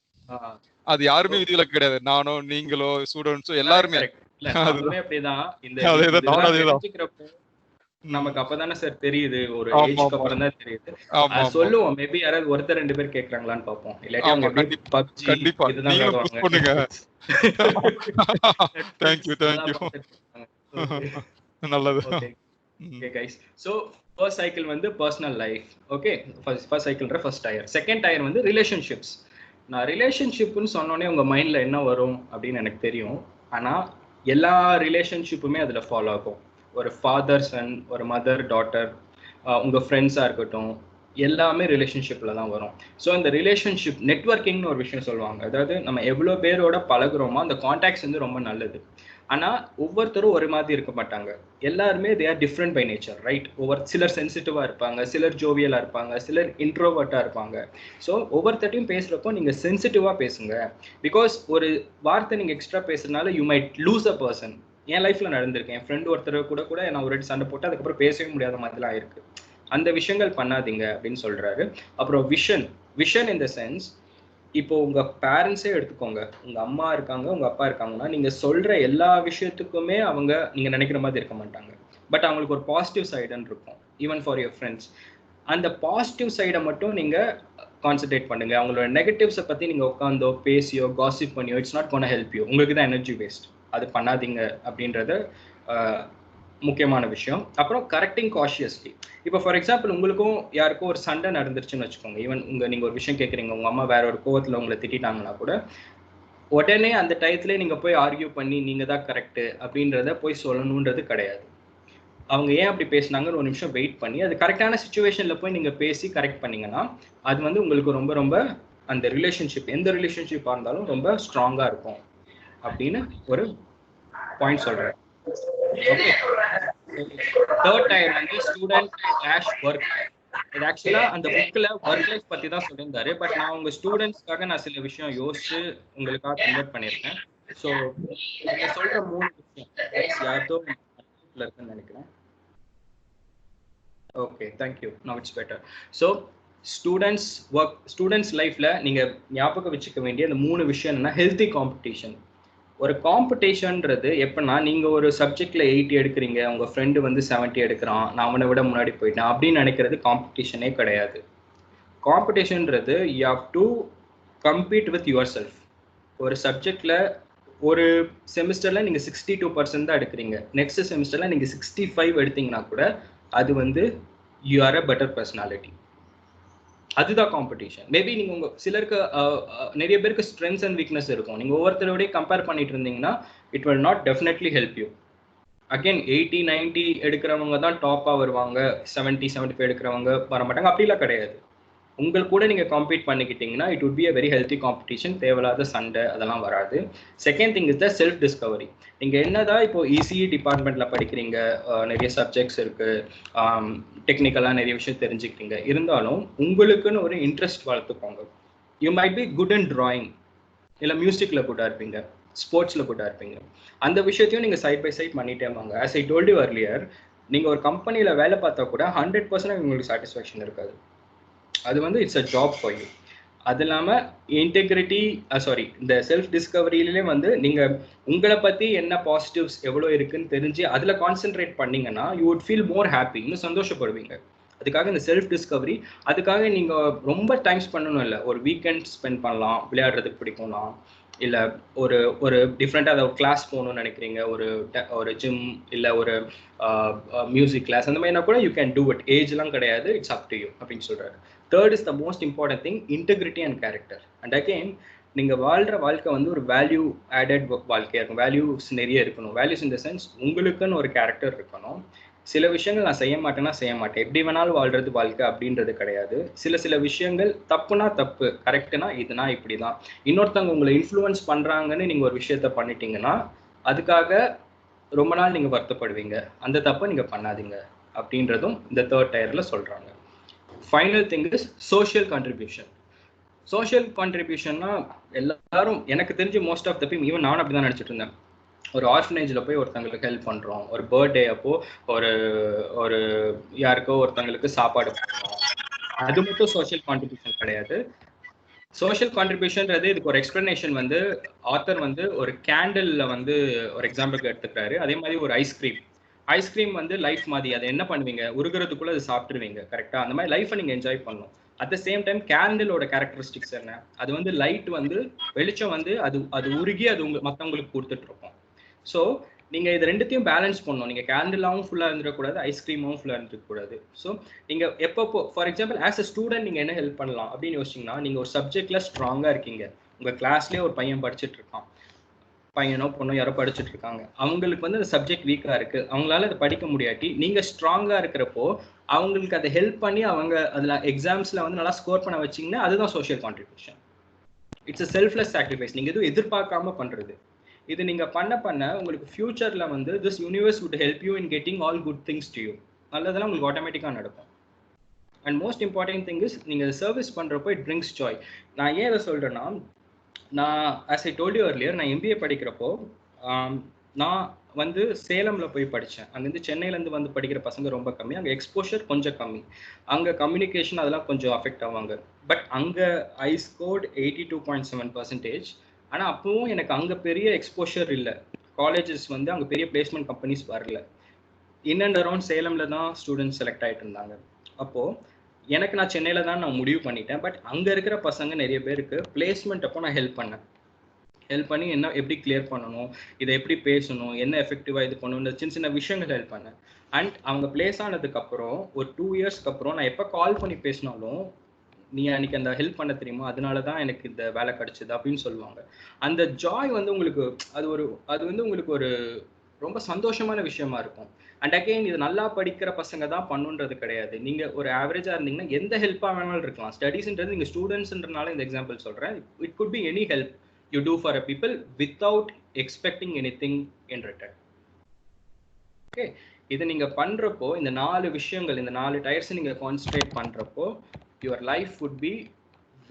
அது யாருமே விதிவில கிடையாது. நானோ நீங்களோ ஸ்டூடெண்ட்ஸோ எல்லாருமே அப்படிதான். நமக்கு அப்பதானே சார் தெரியுது, ஒரு ஏஜ்க்கு அப்புறம் தான் தெரியுது. சொல்லுவோம், மேபி யாராவது ஒருத்தர் 2 பேர் கேக்குறாங்களான்னு பாப்போம். இல்லாட்டி அவங்க பப்ஜி இதுதான் பண்ணுங்க. Thank you. நல்லது. Okay guys, so first cycle வந்து பர்சனல் லைஃப். ஓகே, ஃபர்ஸ்ட் சைக்கிள்ன்ற ஃபர்ஸ்ட் டயர். செகண்ட் டயர் வந்து ரிலேஷன்ஷிப்ஸ். நான் ரிலேஷன்ஷிப்னு சொன்னோடனே உங்க மைண்ட்ல என்ன வரும் அப்படின்னு எனக்கு தெரியும். ஆனா எல்லா ரிலேஷன்ஷிப்புமே அதுல ஃபாலோ ஆகும். ஒரு ஃபாதர் சன், ஒரு மதர் டாட்டர், உங்க ஃப்ரெண்ட்ஸா இருக்கட்டும், எல்லாமே ரிலேஷன்ஷிப்ல தான் வரும். ஸோ இந்த ரிலேஷன்ஷிப் நெட்வொர்க்கிங்னு ஒரு விஷயம் சொல்லுவாங்க. அதாவது நம்ம எவ்வளோ பேரோட பழகுறோமோ அந்த கான்டாக்ட்ஸ் வந்து ரொம்ப நல்லது. ஆனா ஒவ்வொருத்தரும் ஒரு மாதிரி இருக்க மாட்டாங்க. எல்லாருமே they are different by nature, right? சிலர் சென்சிட்டிவா இருப்பாங்க, சிலர் ஜோவியலா இருப்பாங்க, சிலர் இன்ட்ரோவர்ட்டா இருப்பாங்க. ஸோ ஒவ்வொருத்தட்டையும் பேசுறப்போ நீங்க சென்சிட்டிவா பேசுங்க. பிகாஸ் ஒரு வார்த்தை நீங்க எக்ஸ்ட்ரா பேசுறதுனால you might lose a person. என் லைஃப்ல நடந்திருக்கு. என் ஃப்ரெண்ட் ஒருத்தர் கூட நான் ஒரு சண்டை போட்டு அதுக்கப்புறம் பேசவே முடியாத மாதிரிலாம் இருக்கு. அந்த விஷயங்கள் பண்ணாதீங்க அப்படின்னு சொல்றாரு. அப்புறம் விஷன் இன் த சென்ஸ், இப்போ உங்க பேரண்ட்ஸே எடுத்துக்கோங்க. உங்க அம்மா இருக்காங்க, உங்க அப்பா இருக்காங்கன்னா நீங்க சொல்ற எல்லா விஷயத்துக்குமே அவங்க நீங்க நினைக்கிற மாதிரி இருக்க மாட்டாங்க. பட் அவங்களுக்கு ஒரு பாசிட்டிவ் சைடுன்னு இருக்கும். ஈவன் ஃபார் யுவர் ஃப்ரெண்ட்ஸ், அந்த பாசிட்டிவ் சைடை மட்டும் நீங்க கான்சென்ட்ரேட் பண்ணுங்க. அவங்களோட நெகட்டிவ்ஸை பத்தி நீங்க உட்காந்தோ பேசியோ காசிப் பண்ணியோ it's not gonna help you. உங்களுக்கு தான் எனர்ஜி வேஸ்ட். அது பண்ணாதீங்க அப்படின்றது முக்கியமான விஷயம். அப்புறம் கரெக்டிங் காஷியஸ்லி. இப்போ ஃபார் எக்ஸாம்பிள் உங்களுக்கும் யாருக்கும் ஒரு சண்டை நடந்துருச்சுன்னு வச்சுக்கோங்க. ஈவன் நீங்க ஒரு விஷயம் கேட்குறீங்க, உங்க அம்மா வேற ஒரு கோவத்துல உங்களை திட்டாங்கன்னா கூட உடனே அந்த டயத்துல நீங்க போய் ஆர்கியூ பண்ணி நீங்க தான் கரெக்ட் அப்படின்றத போய் சொல்லணுன்றது கிடையாது. அவங்க ஏன் அப்படி பேசினாங்கன்னு ஒரு நிமிஷம் வெயிட் பண்ணி அது கரெக்டான சிச்சுவேஷன்ல போய் நீங்க பேசி கரெக்ட் பண்ணீங்கன்னா அது வந்து உங்களுக்கு ரொம்ப ரொம்ப அந்த ரிலேஷன்ஷிப், எந்த ரிலேஷன்ஷிப்பாக இருந்தாலும் ரொம்ப ஸ்ட்ராங்கா இருக்கும் அப்படின்னு ஒரு பாயிண்ட் சொல்றேன். ஓகே, தேர்ட் டயர் வந்து ஸ்டூடெண்ட் டேஷ் ஒர்க். இது ஆக்சுவலா அந்த புக்ல ஒர்க் லைஃப் பத்தி தான் சொல்லியிருந்தாரு. பட் நான் உங்க ஸ்டூடெண்ட்ஸ்க்காக நான் சில விஷயம் யோசிச்சு உங்களுக்காக கன்வெர்ட் பண்ணியிருக்கேன். ஸோ நீங்க சொல்ற 3 விஷயம் யார்தோ இருக்குன்னு நினைக்கிறேன். Okay, thank you. Now it's better. So students லைஃப்ல நீங்க ஞாபகம் வச்சுக்க வேண்டிய அந்த 3 விஷயம் என்னன்னா, ஹெல்த்தி காம்படிஷன். ஒரு காம்படிஷன்ன்றது எப்படின்னா, நீங்க ஒரு சப்ஜெக்ட்ல 80 எடுக்கிறீங்க, உங்க ஃப்ரெண்டு வந்து 70 எடுக்கிறான், நான் அவனை விட முன்னாடி போயிட்டேன் அப்படின்னு நினைக்கிறது காம்படிஷனே கிடையாது. காம்படிஷன்ன்றது you have to compete with yourself. ஒரு சப்ஜெக்ட்ல ஒரு செமிஸ்டர்ல நீங்க 62% தான் எடுக்கிறீங்க, நெக்ஸ்ட் செமிஸ்டர்ல நீங்க 65 எடுத்தீங்கன்னா கூட அது வந்து you are a better personality. அதுதான் காம்படிஷன். மேபி நீங்க உங்க சிலருக்கு நிறைய பேருக்கு ஸ்ட்ரென்த்ஸ் அண்ட் வீக்னஸ் இருக்கும். நீங்க ஒவ்வொருத்தரோடய கம்பேர் பண்ணிட்டு இருந்தீங்கன்னா it will not definitely help you. Again 80, 90 எடுக்கிறவங்க தான் டாப்பா வருவாங்க, 70, 75 எடுக்கிறவங்க வர மாட்டாங்க, அப்படிலாம் கிடையாது. உங்களுக்கு கூட நீங்க காம்பீட் பண்ணிக்கிட்டீங்கன்னா it would be a very healthy competition. தேவையில்லாத சண்டை அதெல்லாம் வராது. Second thing is the self discovery. நீங்க என்னதான் இப்போ இசிஇ டிபார்ட்மெண்ட்ல படிக்கிறீங்க, நிறைய சப்ஜெக்ட்ஸ் இருக்கு, டெக்னிக்கலா நிறைய விஷயம் தெரிஞ்சுக்கிறீங்க, இருந்தாலும் உங்களுக்குன்னு ஒரு இன்ட்ரெஸ்ட் வளர்த்துக்கோங்க. You might be good in drawing, இல்லை மியூசிக்ல கூட இருப்பீங்க, ஸ்போர்ட்ஸ்ல கூட இருப்பீங்க. அந்த விஷயத்தையும் நீங்க சைட் பை சைட் பண்ணிட்டே வாங்க. As I told you earlier, நீங்க ஒரு கம்பெனில வேலை பார்த்தா கூட 100% உங்களுக்கு சாட்டிஸ்ஃபேக்ஷன் இருக்காது. அது வந்து it's a job for you. அது இல்லாமல் இன்டெகிரிட்டி இந்த செல்ஃப் டிஸ்கவரியிலே வந்து நீங்கள் உங்களை பற்றி என்ன பாசிட்டிவ்ஸ் எவ்வளோ இருக்குன்னு தெரிஞ்சு அதில் கான்சென்ட்ரேட் பண்ணிங்கன்னா you would feel more happy, இன்னும் சந்தோஷப்படுவீங்க. அதுக்காக இந்த செல்ஃப் டிஸ்கவரி, அதுக்காக நீங்கள் ரொம்ப டைம் பண்ணணும் இல்லை, ஒரு வீக்கெண்ட் ஸ்பெண்ட் பண்ணலாம். விளையாடுறதுக்கு பிடிக்கும்னா, இல்லை ஒரு டிஃப்ரெண்ட்டாக அதை கிளாஸ் போகணும்னு நினைக்கிறீங்க, ஒரு ஜிம் இல்லை ஒரு மியூசிக் கிளாஸ், அந்த மாதிரினா கூட யூ கேன் டூ இட். ஏஜ்லாம் கிடையாது, இட்ஸ் அப் டு யூ அப்படின்னு சொல்கிறாரு. Third is the most important thing, integrity and character. And again நீங்கள் வாழ்கிற வாழ்க்கை வந்து ஒரு வேல்யூ ஆடட் வாழ்க்கையாக இருக்கும். வேல்யூஸ் நிறைய இருக்கணும். வேல்யூஸ் இன் த சென்ஸ் உங்களுக்குன்னு ஒரு கேரக்டர் இருக்கணும். சில விஷயங்கள் நான் செய்ய மாட்டேன்னா செய்ய மாட்டேன், எப்படி வேணாலும் வாழ்றது வாழ்க்கை அப்படின்றது கிடையாது. சில விஷயங்கள் தப்புனா தப்பு, கரெக்டுனா இதுனா இப்படி தான். இன்னொருத்தவங்க உங்களை இன்ஃப்ளூயன்ஸ் பண்ணுறாங்கன்னு நீங்கள் ஒரு விஷயத்த பண்ணிட்டீங்கன்னா அதுக்காக ரொம்ப நாள் நீங்கள் வருத்தப்படுவீங்க. அந்த தப்பை நீங்கள் பண்ணாதீங்க அப்படின்றதும் இந்த தேர்ட் டயரில் சொல்கிறாங்க. Final thing is social contribution. Social கான்ட்ரிபியூஷன்னா எல்லாரும் எனக்கு தெரிஞ்சு most of the beam, even நான் அப்படி தான் நினச்சிட்டு இருந்தேன். ஒரு ஆர்ஃபனேஜில் போய் ஒருத்தங்களுக்கு ஹெல்ப் பண்ணுறோம், ஒரு பர்த்டே அப்போ ஒரு யாருக்கோ ஒருத்தங்களுக்கு சாப்பாடு பண்ணுறோம், அது மட்டும் சோஷியல் கான்ட்ரிபியூஷன் கிடையாது. சோஷியல் கான்ட்ரிபியூஷன்றது இதுக்கு ஒரு எக்ஸ்பிளனேஷன் வந்து ஆத்தர் வந்து ஒரு கேண்டில்ல வந்து ஒரு எக்ஸாம்பிளுக்கு எடுத்துக்கிறாரு. அதே மாதிரி ஒரு ஐஸ்கிரீம் வந்து லைஃப் மாதிரி. அதை என்ன பண்ணுவீங்க, உருகிறதுக்குள்ள அது சாப்பிட்டுருவீங்க, கரெக்டாக? அந்த மாதிரி லைஃப்பை நீங்கள் என்ஜாய் பண்ணணும். அட் த சேம் டைம் கேண்டிலோட கேரக்டரிஸ்டிக்ஸ் என்ன, அது வந்து லைட் வந்து வெளிச்சம் வந்து அது உருகி அது மற்றவங்களுக்கு கொடுத்துட்டு இருக்கோம். ஸோ நீங்கள் இது ரெண்டுத்தையும் பேலன்ஸ் பண்ணணும். நீங்கள் கேண்டிலாவும் ஃபுல்லாக இருந்துடக்கூடாது, ஐஸ்கிரீமாவும் ஃபுல்லாக இருந்துக்கூடாது. ஸோ நீங்கள் எப்பப்போ, for example as a student நீங்கள் என்ன ஹெல்ப் பண்ணலாம் அப்படின்னு யோசிச்சிங்கன்னா, நீங்கள் ஒரு சப்ஜெக்டில் ஸ்ட்ராங்காக இருக்கீங்க, உங்கள் கிளாஸ்லேயே ஒரு பையன் படிச்சுட்டு இருக்கான், பையனோ பொண்ணோ யாரோ படிச்சுட்டு இருக்காங்க, அவங்களுக்கு வந்து அந்த சப்ஜெக்ட் வீக்காக இருக்குது, அவங்களால அதை படிக்க முடியாட்டி நீங்கள் ஸ்ட்ராங்காக இருக்கிறப்போ அவங்களுக்கு அதை ஹெல்ப் பண்ணி அவங்க அதில் எக்ஸாம்ஸில் வந்து நல்லா ஸ்கோர் பண்ண வச்சிங்கன்னா அதுதான் social contribution. It's a selfless sacrifice. நீங்கள் எதுவும் எதிர்பார்க்காம பண்ணுறது. இது நீங்கள் பண்ண உங்களுக்கு ஃபியூச்சரில் வந்து this universe would help you in getting all good things to you. நல்லதெல்லாம் உங்களுக்கு ஆட்டோமேட்டிக்காக நடக்கும். And most important thing is நீங்கள் சர்வீஸ் பண்ணுறப்போ இட் பிரிங்ஸ் ஜாய். நான் ஏன் இதை சொல்கிறேன்னா, நான் as I told you earlier, நான் எம்பிஏ படிக்கிறப்போ நான் வந்து சேலமில் போய் படித்தேன். அங்கேருந்து சென்னையிலேருந்து வந்து படிக்கிற பசங்க ரொம்ப கம்மி, அங்கே எக்ஸ்போஷர் கொஞ்சம் கம்மி, அங்கே கம்யூனிகேஷன் அதெல்லாம் கொஞ்சம் அஃபெக்ட் ஆவாங்க. பட் அங்கே ஐ ஸ்கோர்ட் 82.7%. ஆனால் அப்பவும் எனக்கு அங்கே பெரிய எக்ஸ்போஷர் இல்லை. காலேஜஸ் வந்து அங்கே பெரிய பிளேஸ்மெண்ட் கம்பெனிஸ் வரல. இன் அண்ட் அரௌண்ட் சேலமில் தான் ஸ்டூடெண்ட்ஸ் செலக்ட் ஆகிட்டு இருந்தாங்க. அப்போது எனக்கு நான் சென்னையில் தான் நான் முடிவு பண்ணிட்டேன். பட் அங்கே இருக்கிற பசங்க நிறைய பேருக்கு பிளேஸ்மெண்ட் அப்போ நான் ஹெல்ப் பண்ணி என்ன எப்படி கிளியர் பண்ணணும், இதை எப்படி பேசணும், என்ன எஃபெக்டிவாக இது பண்ணணும், சின்ன சின்ன விஷயங்கள் ஹெல்ப் பண்ணேன். அண்ட் அவங்க பிளேஸ் ஆனதுக்கப்புறம் ஒரு 2 இயர்ஸ்க்கு அப்புறம் நான் எப்போ கால் பண்ணி பேசினாலும், நீ அன்னைக்கு அந்த ஹெல்ப் பண்ண தெரியுமா, அதனால தான் எனக்கு இந்த வேலை கிடைச்சது அப்படின்னு சொல்லுவாங்க. அந்த ஜாய் வந்து உங்களுக்கு அது வந்து உங்களுக்கு ஒரு ரொம்ப சந்தோஷமான விஷயமா இருக்கும். அண்ட் அகெயின் இது நல்லா படிக்கிற பசங்க தான் பண்ணுன்றது கிடையாது. நீங்கள் ஒரு ஆவரேஜாக இருந்தீங்கன்னா எந்த ஹெல்ப்பாக வேணாலும் இருக்கலாம். ஸ்டடீஸ்ன்றது நீங்கள் ஸ்டூடெண்ட்ஸ்ன்றனால இந்த எக்ஸாம்பிள் சொல்கிறேன். It could be any help you do for a people without expecting anything in return. Okay, இது நீங்க பண்றப்போ இந்த 4 விஷயங்கள், இந்த 4 டயர்ஸ் நீங்க கான்சென்ட்ரேட் பண்றப்போ your life would be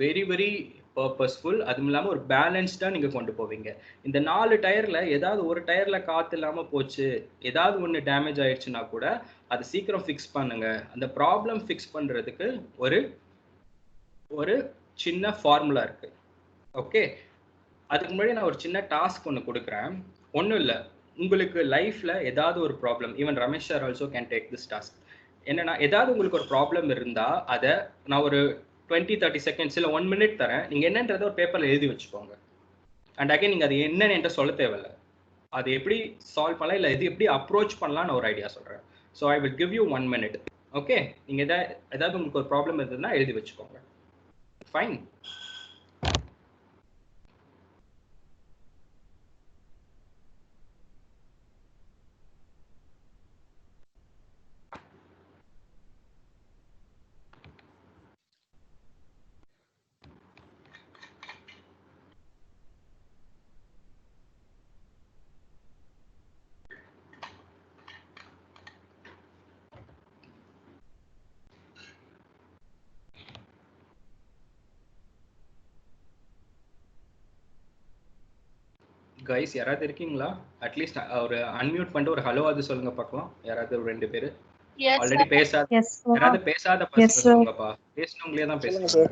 very very purposeful. அதுவும் இல்லாமல் ஒரு பேலன்ஸ்டாக நீங்கள் கொண்டு போவீங்க. இந்த 4 டயரில் ஏதாவது ஒரு டயரில் காற்று இல்லாமல் போச்சு, ஏதாவது ஒன்று டேமேஜ் ஆயிடுச்சுன்னா கூட அதை சீக்கிரம் ஃபிக்ஸ் பண்ணுங்க. அந்த ப்ராப்ளம் ஃபிக்ஸ் பண்ணுறதுக்கு ஒரு சின்ன ஃபார்முலா இருக்குது. ஓகே, அதுக்கு முன்னாடி நான் ஒரு சின்ன டாஸ்க் ஒன்று கொடுக்குறேன். ஒன்றும் இல்லை, உங்களுக்கு லைஃப்பில் ஏதாவது ஒரு problem, even Ramesh sir also can take this task. என்னன்னா, ஏதாவது உங்களுக்கு ஒரு ப்ராப்ளம் இருந்தால் அதை நான் ஒரு 20-30 செகண்ட்ஸ் இல்லை 1 minute தரேன். நீங்கள் என்னன்றதை ஒரு பேப்பரில் எழுதி வச்சுக்கோங்க. அண்ட் அகைன் நீங்கள் அது என்னன்னு என்கிட்ட சொல்ல தேவையில்லை, அது எப்படி சால்வ் பண்ணலாம் இல்லை இது எப்படி அப்ரோச் பண்ணலாம்னு ஒரு ஐடியா சொல்கிறேன். So I will give you 1 minute. Okay, நீங்கள் ஏதாவது உங்களுக்கு ஒரு ப்ராப்ளம் இருந்ததுன்னா எழுதி வச்சுக்கோங்க. ஃபைன். கைஸ் யாராவது இருக்கீங்களா? அட்லீஸ்ட் ஒரு அன்மியூட் பண்ணிட்டு ஒரு ஹலோ அது சொல்லுங்க பார்க்கலாம். யாராவது ஒரு 2 பேர் ஆல்ரெடி பேசாத, யாராவது பேசாத பர்சன் சொல்லுங்கப்பா. பேசணுங்களே தான் பேசுங்க sir.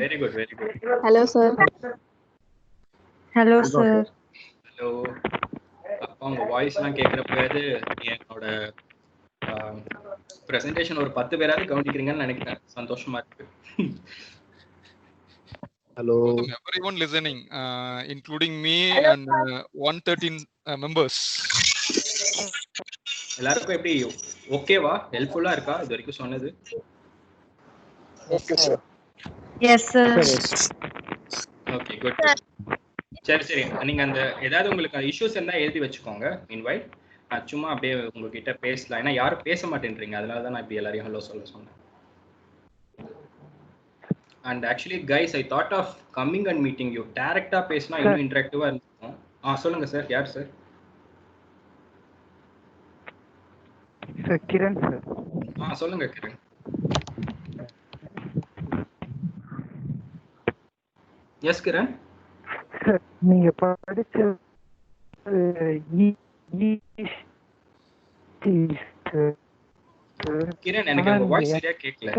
Very good very good. Hello sir. Hello sir. Hello. அப்பா உங்க வாய்ஸ்லாம் கேட்குறப்போது என்னோட பிரசன்டேஷன் ஒரு 10 பேராவது கவனிக்கிறீங்கன்னு நினைக்கிறேன். சந்தோஷமா இருக்கு. Hello. Everyone listening, including me and 113 members. எல்லாருக்கும் எப்படி ஓகேவா? ஹெல்ப்ஃபுல்லா இருக்கா இது வரைக்கும் சொன்னது? Yes sir. Okay good. சரி நீங்க அந்த ஏதாவது உங்களுக்கு இஷ்யூஸ் இருந்தா எழுதி வச்சுக்கோங்க. மீன்வைல் நான் சும்மா அப்படியே உங்ககிட்ட பேசலாம். ஏன்னா யாரும் பேச மாட்டேன்றீங்க, அதனால தான் நான் இப்படி எல்லாரையும் ஹலோ சொல்ல சொன்னேன். And actually guys, I thought of coming and meeting you. Directா பேசினா இன்னும் இன்டராக்டிவா இருக்கும். சொல்லுங்க சார். யார் சார்? Sir Kiran sir. சொல்லுங்க கிரண். எஸ் கிரண். சார் நீங்க படிச்ச கிரண் எனக்கு உங்க வாய்ஸ் சரியா கேட்கல.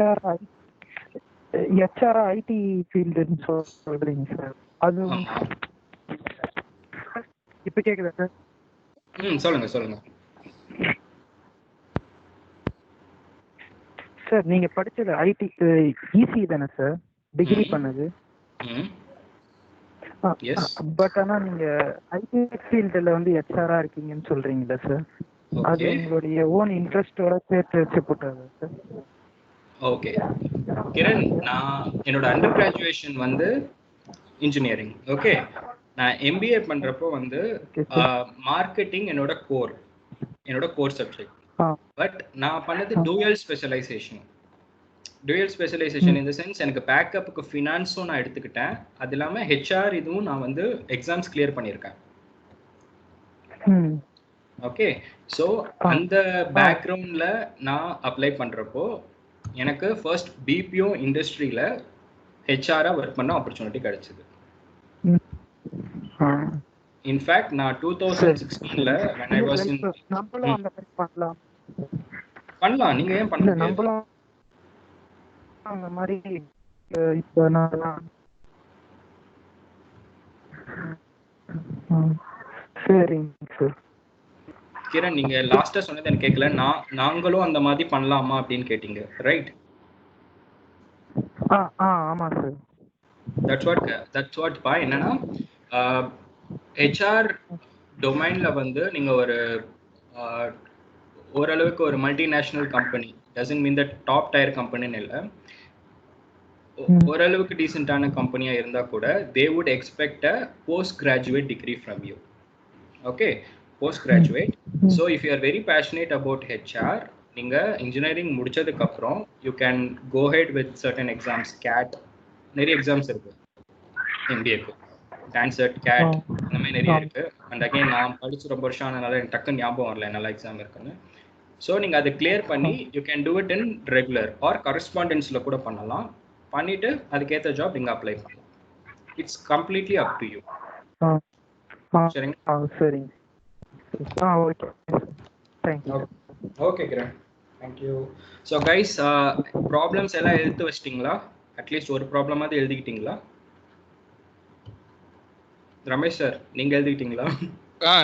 HR IT ஃபீல்டுன்னு சொல்றீங்க சார். அது இப்ப கேக்குதா சார்? சொல்லுங்க சார். நீங்க படிச்சது IT EC தானே சார்? டிகிரி பண்ணது. பட் ஆனா நீங்க IT ஃபீல்டுல வந்து HR இருக்கீங்கன்னு சொல்றீங்களா சார்? அது உங்களுடைய ஓன் இன்ட்ரெஸ்டோட சேர்த்து வச்சு போட்டதா சார்? ஓகே கிரண், நான் என்னோட அண்டர் கிராஜுவேஷன் வந்து இன்ஜினியரிங். ஓகே, நான் MBA பண்றப்போ வந்து மார்க்கெட்டிங் என்னோட கோர் சப்ஜெக்ட். பட் நான் பண்ணது டூயல் ஸ்பெஷலைசேஷன் இந்த சென்ஸ் எனக்கு பேக்கப்புக்கு ஃபினான்ஸும் நான் எடுத்துக்கிட்டேன். அது இல்லாமல் HR இதுவும் நான் வந்து எக்ஸாம்ஸ் கிளியர் பண்ணியிருக்கேன். ஓகே, ஸோ அந்த பேக்ரவுண்டில் நான் அப்ளை பண்ணுறப்போ எனக்கு ஃபர்ஸ்ட் BPO இண்டஸ்ட்ரியில் HR-ஆ ஒர்க் பண்ண ஆப்பர்ச்சுனிட்டி கிடைச்சது. இன்ஃபேக்ட் நான் 2016ல when I was in நம்மளும் அந்த மாதிரி பண்ணலாம். நீங்க ஏன் பண்ணல? நம்மளும் அந்த மாதிரி இப்போ நான் சரிங்க சார். கிரண், நீங்க லாஸ்டா சொன்னது எனக்கு கேட்கல. நாங்களும் அந்த மாதிரி பண்ணலாமா அப்படின்னு கேட்டீங்க, ரைட்? ஆமா சார். தட்ஸ் வாட் பா. என்னன்னா HR டொமைன்ல வந்து நீங்க ஓரளவுக்கு ஒரு multinational company, doesn't mean that top tier கம்பெனின்னு இல்லை, ஓரளவுக்கு டீசென்டான கம்பெனியா இருந்தா கூட they would expect a post graduate degree from you. Okay, post graduate. So if you are very passionate about HR, நீங்க இன்ஜினியரிங் முடிச்சதுக்கு அப்புறம் you can go ahead with certain exams. CAT நிறைய எக்ஸாம்ஸ் இருக்கு MBA க்கு. டான்சர்ட், gate, இந்த மாதிரி நிறைய இருக்கு. அண்ட் அகைன் நான் படிச்சு ரொம்ப வருஷம் ஆனதுனால எனக்கு டக்குன்னு ஞாபகம் வரல நல்லா எக்ஸாம் இருக்குன்னு. ஸோ நீங்கள் அதை கிளியர் பண்ணி you can do it in regular or கரஸ்பாண்டன்ஸில் கூட பண்ணலாம். பண்ணிட்டு அதுக்கேற்ற ஜாப் நீங்கள் அப்ளை பண்ணலாம். It's completely up to you. சரிங்க சரிங்க. Okay thank you. Okay Kiran, thank you. So guys, problems எல்லாம் எழுத்து வச்சிட்டிங்களா? அட்லீஸ்ட் ஒரு ப்ராப்ளமாவது எழுதிக்கிட்டீங்களா? ரமேஷ் சார், நீங்க எழுதிக்கிட்டீங்களா?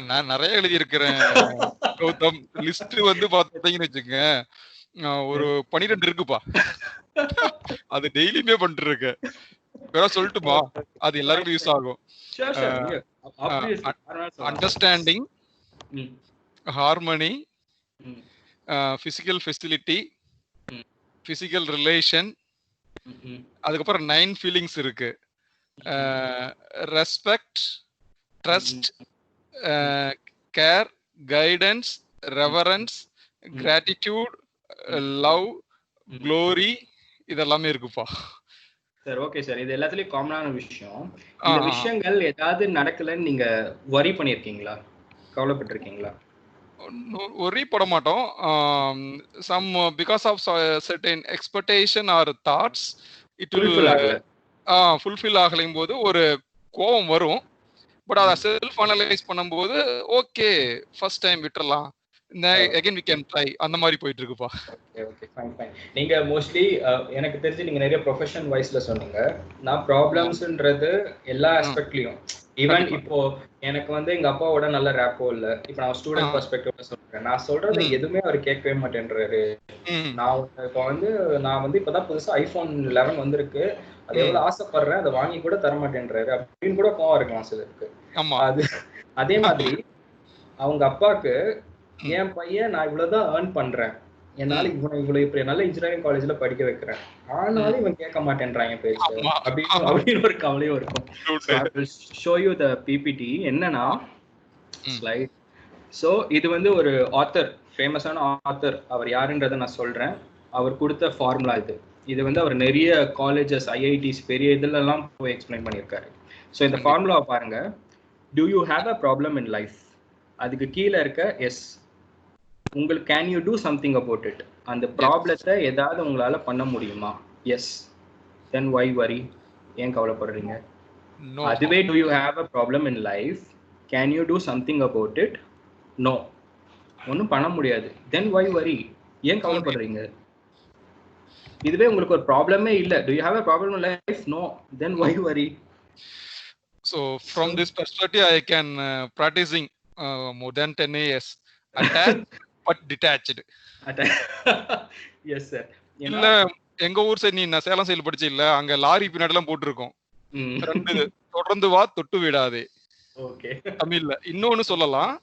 நான் நிறைய எழுதியிருக்கிறேன் கௌதம். லிஸ்ட் வந்து பாத்தீங்கன்னு வச்சுங்க, ஒரு 12 இருக்குப்பா. அது டெய்லியுமே பண்ணிட்டு இருக்கேன். வேற சொல்லட்டுமா? அது எல்லாருக்கும் யூஸ் ஆகும். Understanding, harmony, physical facility, physical relation, அதுக்கப்புறம் 9 ஃபீலிங்ஸ் இருக்கு. Respect, trust, care, guidance, reverence, gratitude, love, glory, இதெல்லாமே இருக்குப்பா. சார் ஓகே சார், இது எல்லாத்துலயும் காமனான விஷயம். இந்த விஷயங்கள் ஏதாவது நடக்கலன்னு நீங்க வரி பண்ணிருக்கீங்களா? கவலைப்பட்டிருக்கீங்களா? ஒரே போட மாட்டோம். Some because of certain expectation or thoughts it will fulfil ஆகலையும் போது ஒரு கோபம் வரும். பட் அதை செல்ஃப் அனலைஸ் பண்ணும்போது ஓகே ஃபர்ஸ்ட் டைம் விட்டுறலாம், again we can try, அந்த மாதிரி போயிட்டு இருக்குப்பா. Okay fine fine. நீங்க மோஸ்ட்லி எனக்கு தெரிஞ்சு நீங்க நிறைய ப்ரொஃபஷன் வைஸ்ல சொன்னீங்க. நான் ப்ராப்ளம்ஸ்ன்றது எல்லா ஆஸ்பெக்ட்லயும், ஈவன் இப்போ எனக்கு வந்து எங்க அப்பாவோட நல்ல ரேப்போ இல்ல. இப்போ நான் ஸ்டூடெண்ட் பெர்ஸ்பெக்டிவ்ல சொல்றேன். நான் சொல்றது எதுவுமே அவர் கேட்கவே மாட்டேன்றாரு. நான் வந்து இப்பதான் புதுசா ஐபோன் 11 வந்திருக்கு, அது எவ்வளவு ஆசைப்படுறேன், அதை வாங்கி கூட தர மாட்டேன்றாரு அப்படின்னு கூட கோவம் இருக்கலாம் சிலருக்கு. அது அதே மாதிரி அவங்க அப்பாவுக்கு என் பையன் நான் இவ்வளவுதான் ஏர்ன் பண்றேன், என்னால இவ்வளவு இப்ப நல்ல இன்ஜினியரிங் காலேஜ்ல படிக்க வைக்கிறேன், ஆனாலும் இவன் கேட்க மாட்டேன்றான் பேச்சு அப்படின்னு ஒரு கவலையும் இருக்கும். ஷோ யூ த பிபிடி என்னன்னா ஸ்லைட். ஸோ இது வந்து ஒரு ஆத்தர், ஃபேமஸான ஆத்தர், அவர் யாருன்றதை நான் சொல்றேன். அவர் கொடுத்த ஃபார்முலா இது வந்து அவர் நிறைய காலேஜஸ், ஐஐடிஸ், பெரிய இதுலலாம் போய் எக்ஸ்பிளைன் பண்ணியிருக்காரு. ஸோ இந்த ஃபார்முலாவை பாருங்க. Do you have a problem in life? அதுக்கு கீழே இருக்க எஸ், உங்களுக்கு can you do something about it? அந்த ப்ராப்ளத்தை ஏதாவது உங்களால பண்ண முடியுமா? எஸ். தென் வை வரி? ஏன் கவலைப்படுறீங்க? அதுவே do you have a problem in life, can you do something about it? No, ஒன்றும் பண்ண முடியாது. தென் வை வரி? ஏன் கவலைப்படுறீங்க? இதுவே உங்களுக்கு ஒரு ப்ராப்ளமே இல்ல, do you have a problem in life? No, then why worry? So from this perspective I can practicing more than 10 years attached but detached. Yes sir. இல்ல எங்க ஊர் சைடு, நீ நான் சேலம் சைடு படிச்ச இல்ல, அங்க லாரி பின்னாடி எல்லாம் போட்டுருக்கோம், ரெண்டு தொடர்ந்து வா தொட்டு விடாதே. ஓகே, தமிழ்ல இன்னொன்னு சொல்லலாம்.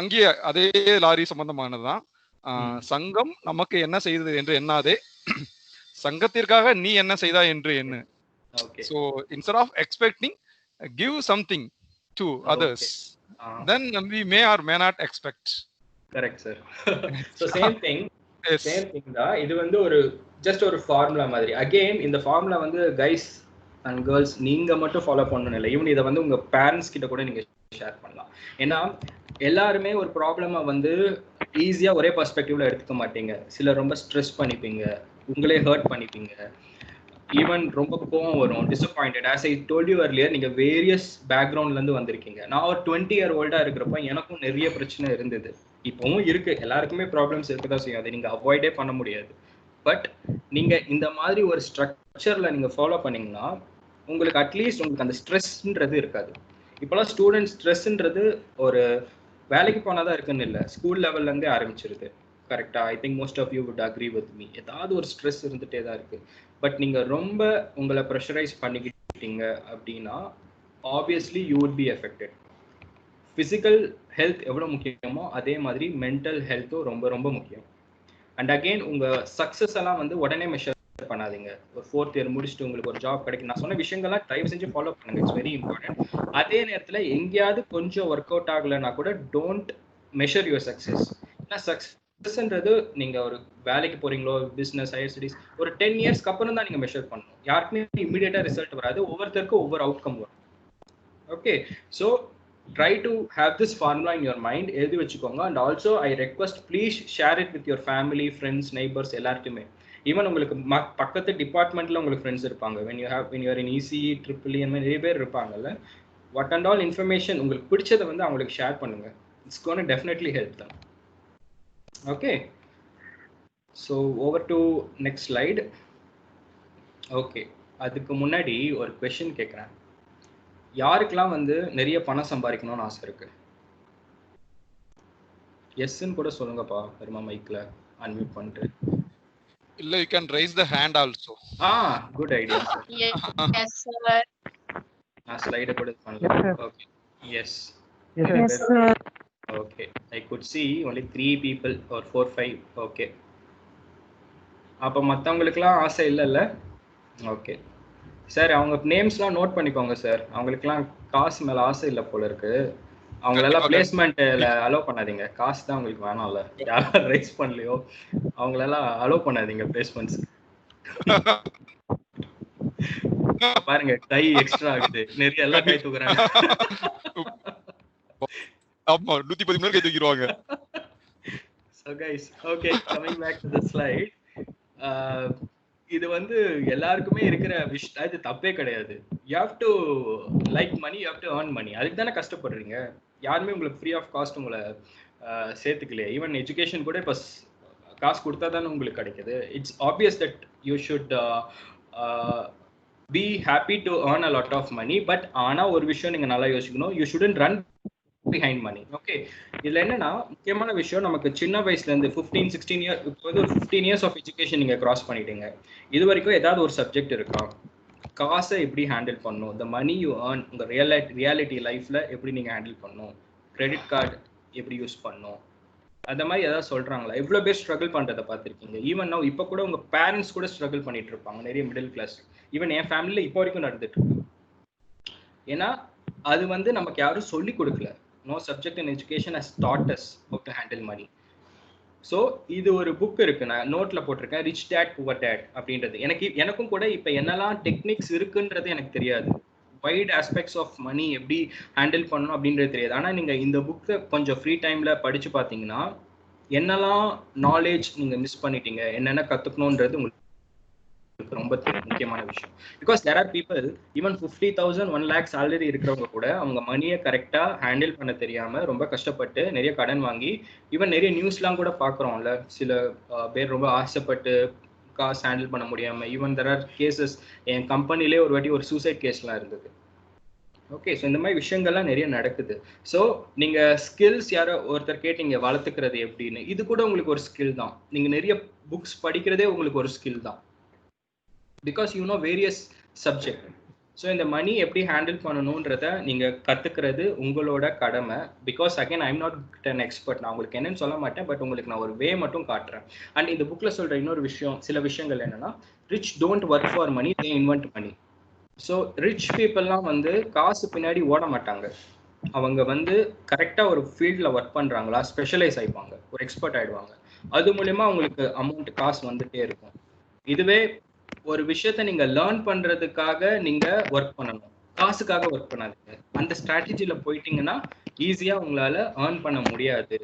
அங்கேயே அதே லாரி சம்பந்தமானதுதான். சங்கம் நமக்கு என்ன செய்தது என்று எண்ணாதே, சங்கத்திற்காக நீ என்ன செய்தா என்று எண்ணு. So instead of expecting, give something to others, then we may or may not expect. Correct sir. So same thing தான். இது வந்து ஒரு just ஒரு ஃபார்முலா மாதிரி. அகைன் இந்த ஃபார்முலா வந்து கைஸ் அண்ட் கேர்ள்ஸ் நீங்க மட்டும் ஃபாலோ பண்ணணும் இல்லை, ஈவன் இதை வந்து உங்க பேரண்ட்ஸ் கிட்ட கூட நீங்க ஷேர் பண்ணலாம். ஏன்னா எல்லாருமே ஒரு ப்ராப்ளமை வந்து ஈஸியா ஒரே பெர்ஸ்பெக்டிவ்ல எடுத்துக்க மாட்டீங்க. சிலர் ரொம்ப ஸ்ட்ரெஸ் பண்ணிப்பீங்க, உங்களே ஹர்ட் பண்ணிப்பீங்க, ஈவன் ரொம்ப கோவம் வரும், disappointed. As I told you earlier, நீங்க வேரியஸ் பேக்ரவுண்ட்ல இருந்து வந்திருக்கீங்க. நான் ஒரு 20 year old-ஆ இருக்கிறப்ப எனக்கும் நிறைய பிரச்சனை இருந்தது, இப்பவும் இருக்கு. எல்லாருக்குமே ப்ராப்ளம்ஸ் இருக்கதான் செய்யும், அதை நீங்க அவாய்டே பண்ண முடியாது. பட் நீங்க இந்த மாதிரி ஒரு ஸ்ட்ரக்சர்ல நீங்க ஃபாலோ பண்ணீங்கன்னா உங்களுக்கு அட்லீஸ்ட் உங்களுக்கு அந்த ஸ்ட்ரெஸ்ன்றது இருக்காது. இப்போலாம் ஸ்டூடெண்ட் ஸ்ட்ரெஸ்ன்றது ஒரு வேலைக்கு போனாதான் இருக்குன்னு இல்லை, ஸ்கூல் லெவல்ல இருந்தே ஆரம்பிச்சிருது. கரெக்டா? I think most of you would agree with me. ஏதாவது ஒரு ஸ்ட்ரெஸ் இருந்துட்டே தான் இருக்கு. பட் நீங்க ரொம்ப உங்களை ப்ரெஷரைஸ் பண்ணிக்கிட்டீங்க அப்படின்னா obviously you would be affected. Physical health எவ்வளோ முக்கியமோ அதே மாதிரி மென்டல் ஹெல்த்தும் ரொம்ப ரொம்ப முக்கியம். அண்ட் அகெயின் உங்க சக்ஸஸ் எல்லாம் வந்து உடனே மெஷர் பண்ணாதீங்க. ஒரு 4th year முடிச்சுட்டு உங்களுக்கு ஒரு ஜாப் கிடைக்கும், நான் சொன்ன விஷயங்கள்லாம் தயவு செஞ்சு ஃபாலோ பண்ணுங்க, இட்ஸ் வெரி இம்பார்ட்டன்ட். அதே நேரத்தில் எங்கேயாவது கொஞ்சம் ஒர்க் அவுட் ஆகலைன்னா கூட டோன்ட் மெஷர் யுவர் சக்ஸஸ். ஏன்னா சக்ஸஸ்ன்றது நீங்க ஒரு வேலைக்கு போறீங்களோ, பிசினஸ், ஹையர் ஸ்டடீஸ், ஒரு 10 இயர்ஸ்க்கு அப்புறம் தான் நீங்க மெஷர் பண்ணணும். யாருக்குமே இமிடியேட்டா ரிசல்ட் வராது. ஒவ்வொருத்தருக்கும் ஒவ்வொரு அவுட்கம் வரும். Okay, so try to have this formula in your mind, எழுதி வச்சுக்கோங்க. And also I request please share it with your family, friends, neighbours எல்லாருக்குமே. ஈவன் உங்களுக்கு பக்கத்து டிபார்ட்மெண்ட்ல உங்களுக்கு ஃப்ரெண்ட்ஸ் இருப்பாங்க. when you are in ECE, EEE அந்த மாதிரி நிறைய பேர் இருப்பாங்கல்ல. what and all information உங்களுக்கு பிடிச்சதை வந்து அவங்களுக்கு ஷேர் பண்ணுங்க. it's going to definitely help them. okay, so over to next slide. okay, அதுக்கு முன்னாடி ஒரு क्वेश्चन கேக்குறேன். யாருக்கெல்லாம் வந்து நிறைய பணம் சம்பாதிக்கணும்னு ஆசை இருக்கு? எஸ்ன்னு கூட சொல்லுங்கப்பா. பெருமா மைக்ல அன்மியூட் பண்ணிட்டு. இல்ல, you can raise the hand also. good idea sir. Yes sir. நான் ஸ்லைட கூட பண்ணலாம். okay, yes Yes, sir. okay, I could see only 3 people or 4 5. okay, அப்ப மத்தவங்களுக்குலாம் ஆசை இல்லல்ல? ஓகே சார், அவங்க நேம்ஸ்லாம் நோட் பண்ணிக்கோங்க சார். அவங்களுக்குலாம் காசு மேல ஆசை இல்ல போல இருக்கு. அவங்களெல்லாம் பிளேஸ்மெண்ட்ல அலோவ் பண்ணாதீங்க. காசு தான் உங்களுக்கு வேணாம்ல. யாரும் ரைஸ் பண்ணலையோ அவங்களெல்லாம் அலோவ் பண்ணாதீங்க பிளேஸ்மெண்ட்ஸ். பாருங்க, கை எக்ஸ்ட்ரா ஆகுது. நிறைய எல்லாம் கை தூக்குறாங்க. ஆமா, 110 மணி கை தூக்கிடுவாங்க. So guys, okay, coming back to the slide. இது வந்து எல்லாருக்குமே இருக்கிற விஷயம். இது தப்பே கிடையாது. you have to like money, you have to earn money. அதுக்கு தானே கஷ்டப்படுறீங்க. யாருமே உங்களுக்கு ஃப்ரீ ஆஃப் காஸ்ட் உங்களை சேர்த்துக்கலையே. ஈவன் எஜுகேஷன் கூட இப்போ காசு கொடுத்தா தானே உங்களுக்கு கிடைக்குது. It's obvious that you should be happy to earn a lot of money. but ஆனா ஒரு விஷயம் நீங்க நல்லா யோசிக்கணும். you shouldn't run behind money. Okay, இதுல என்னன்னா முக்கியமான விஷயம், நமக்கு சின்ன வயசுல இருந்து 15-16 இயர், இப்போ வந்து ஒரு 15 இயர்ஸ் ஆஃப் எஜுகேஷன் நீங்க கிராஸ் பண்ணிட்டீங்க. இது வரைக்கும் ஏதாவது ஒரு சப்ஜெக்ட் இருக்கா? காசை எப்படி ஹேண்டில் பண்ணணும், the money you earn உங்க ரியாலிட்டி லைஃப்ல எப்படி நீங்க ஹேண்டில் பண்ணணும், கிரெடிட் கார்டு எப்படி யூஸ் பண்ணணும், அந்த மாதிரி ஏதாவது சொல்றாங்களா? எவ்வளவு பேர் ஸ்ட்ரகிள் பண்றதை பார்த்துருக்கீங்க? ஈவன் நான் இப்போ கூட உங்க பேரண்ட்ஸ் கூட ஸ்ட்ரகிள் பண்ணிட்டு இருப்பாங்க. நிறைய மிடில் கிளாஸ், ஈவன் என் ஃபேமிலியில இப்போ வரைக்கும் நடந்துட்டு இருக்கு. ஏன்னா அது வந்து நமக்கு யாரும் சொல்லி கொடுக்கல. no subject in education has taught us how to handle money. So இது ஒரு புக் இருக்கு, நான் நோட்ல போட்டிருக்கேன், ரிச் டேட் புவர் டேட் அப்படின்றது. எனக்கும் கூட இப்போ என்னெல்லாம் டெக்னிக்ஸ் இருக்குன்றது எனக்கு தெரியாது. வைட் ஆஸ்பெக்ட்ஸ் ஆஃப் மணி எப்படி ஹேண்டில் பண்ணணும் அப்படின்றது தெரியாது. ஆனால் நீங்கள் இந்த புக்கை கொஞ்சம் ஃப்ரீ டைம்ல படிச்சு பார்த்தீங்கன்னா என்னெல்லாம் நாலேஜ் நீங்கள் மிஸ் பண்ணிட்டீங்க, என்னென்ன கற்றுக்கணுன்றது உங்களுக்கு ரொம்ப முக்கியமான விஷயம். Because there are people even 50,000 1 lakh salary இருக்கிறவங்க கூட அவங்க மணியை கரெக்டா ஹேண்டில் பண்ண தெரியாம ரொம்ப கஷ்டப்பட்டு நிறைய கடன் வாங்கி, ஈவன் நிறைய நியூஸ்லாம் கூட பாக்குறோம்ல, சில பேர் ரொம்ப ஆசைப்பட்டு காசு ஹேண்டில் பண்ண முடியாம, ஈவன் தெர் ஆர் கேசஸ். என் கம்பெனிலே ஒரு வாட்டி ஒரு சூசைட் கேஸ்லாம் இருந்தது. ஓகே, ஸோ இந்த மாதிரி விஷயங்கள்லாம் நிறைய நடக்குது. ஸோ நீங்க ஸ்கில்ஸ் யாரோ ஒருத்தர் கேட்டீங்க வளர்த்துக்கிறது எப்படின்னு, இது கூட உங்களுக்கு ஒரு ஸ்கில் தான். நீங்க நிறைய புக்ஸ் படிக்கிறதே உங்களுக்கு ஒரு ஸ்கில் தான். Because you know various subject. So இந்த மணி எப்படி ஹேண்டில் பண்ணணுன்றத நீங்க கத்துக்கிறது உங்களோட கடமை. Because again I am not an expert. நான் உங்களுக்கு என்னன்னு சொல்ல மாட்டேன், பட் உங்களுக்கு நான் ஒரு வே மட்டும் காட்டுறேன். அண்ட் இந்த புக்ல சொல்ற இன்னொரு விஷயம், சில விஷயங்கள் என்னன்னா, rich don't work for money, they invent money. So rich பீப்புளெலாம் வந்து காசு பின்னாடி ஓட மாட்டாங்க. அவங்க வந்து கரெக்டாக ஒரு ஃபீல்டில் ஒர்க் பண்ணுறாங்களா, ஸ்பெஷலைஸ் ஆகிப்பாங்க, ஒரு எக்ஸ்பர்ட் ஆகிடுவாங்க. அது மூலயமா அவங்களுக்கு அமௌண்ட் காசு வந்துட்டே இருக்கும். இதுவே ஒரு விஷயத்த நீங்க லேர்ன் பண்றதுக்காக நீங்க ஒர்க் பண்ணணும், காசுக்காக ஒர்க் பண்ணாதீங்க. அந்த ஸ்ட்ராட்டஜில போயிட்டீங்கன்னா ஈஸியா உங்களால ஏர்ன் பண்ண முடியாது,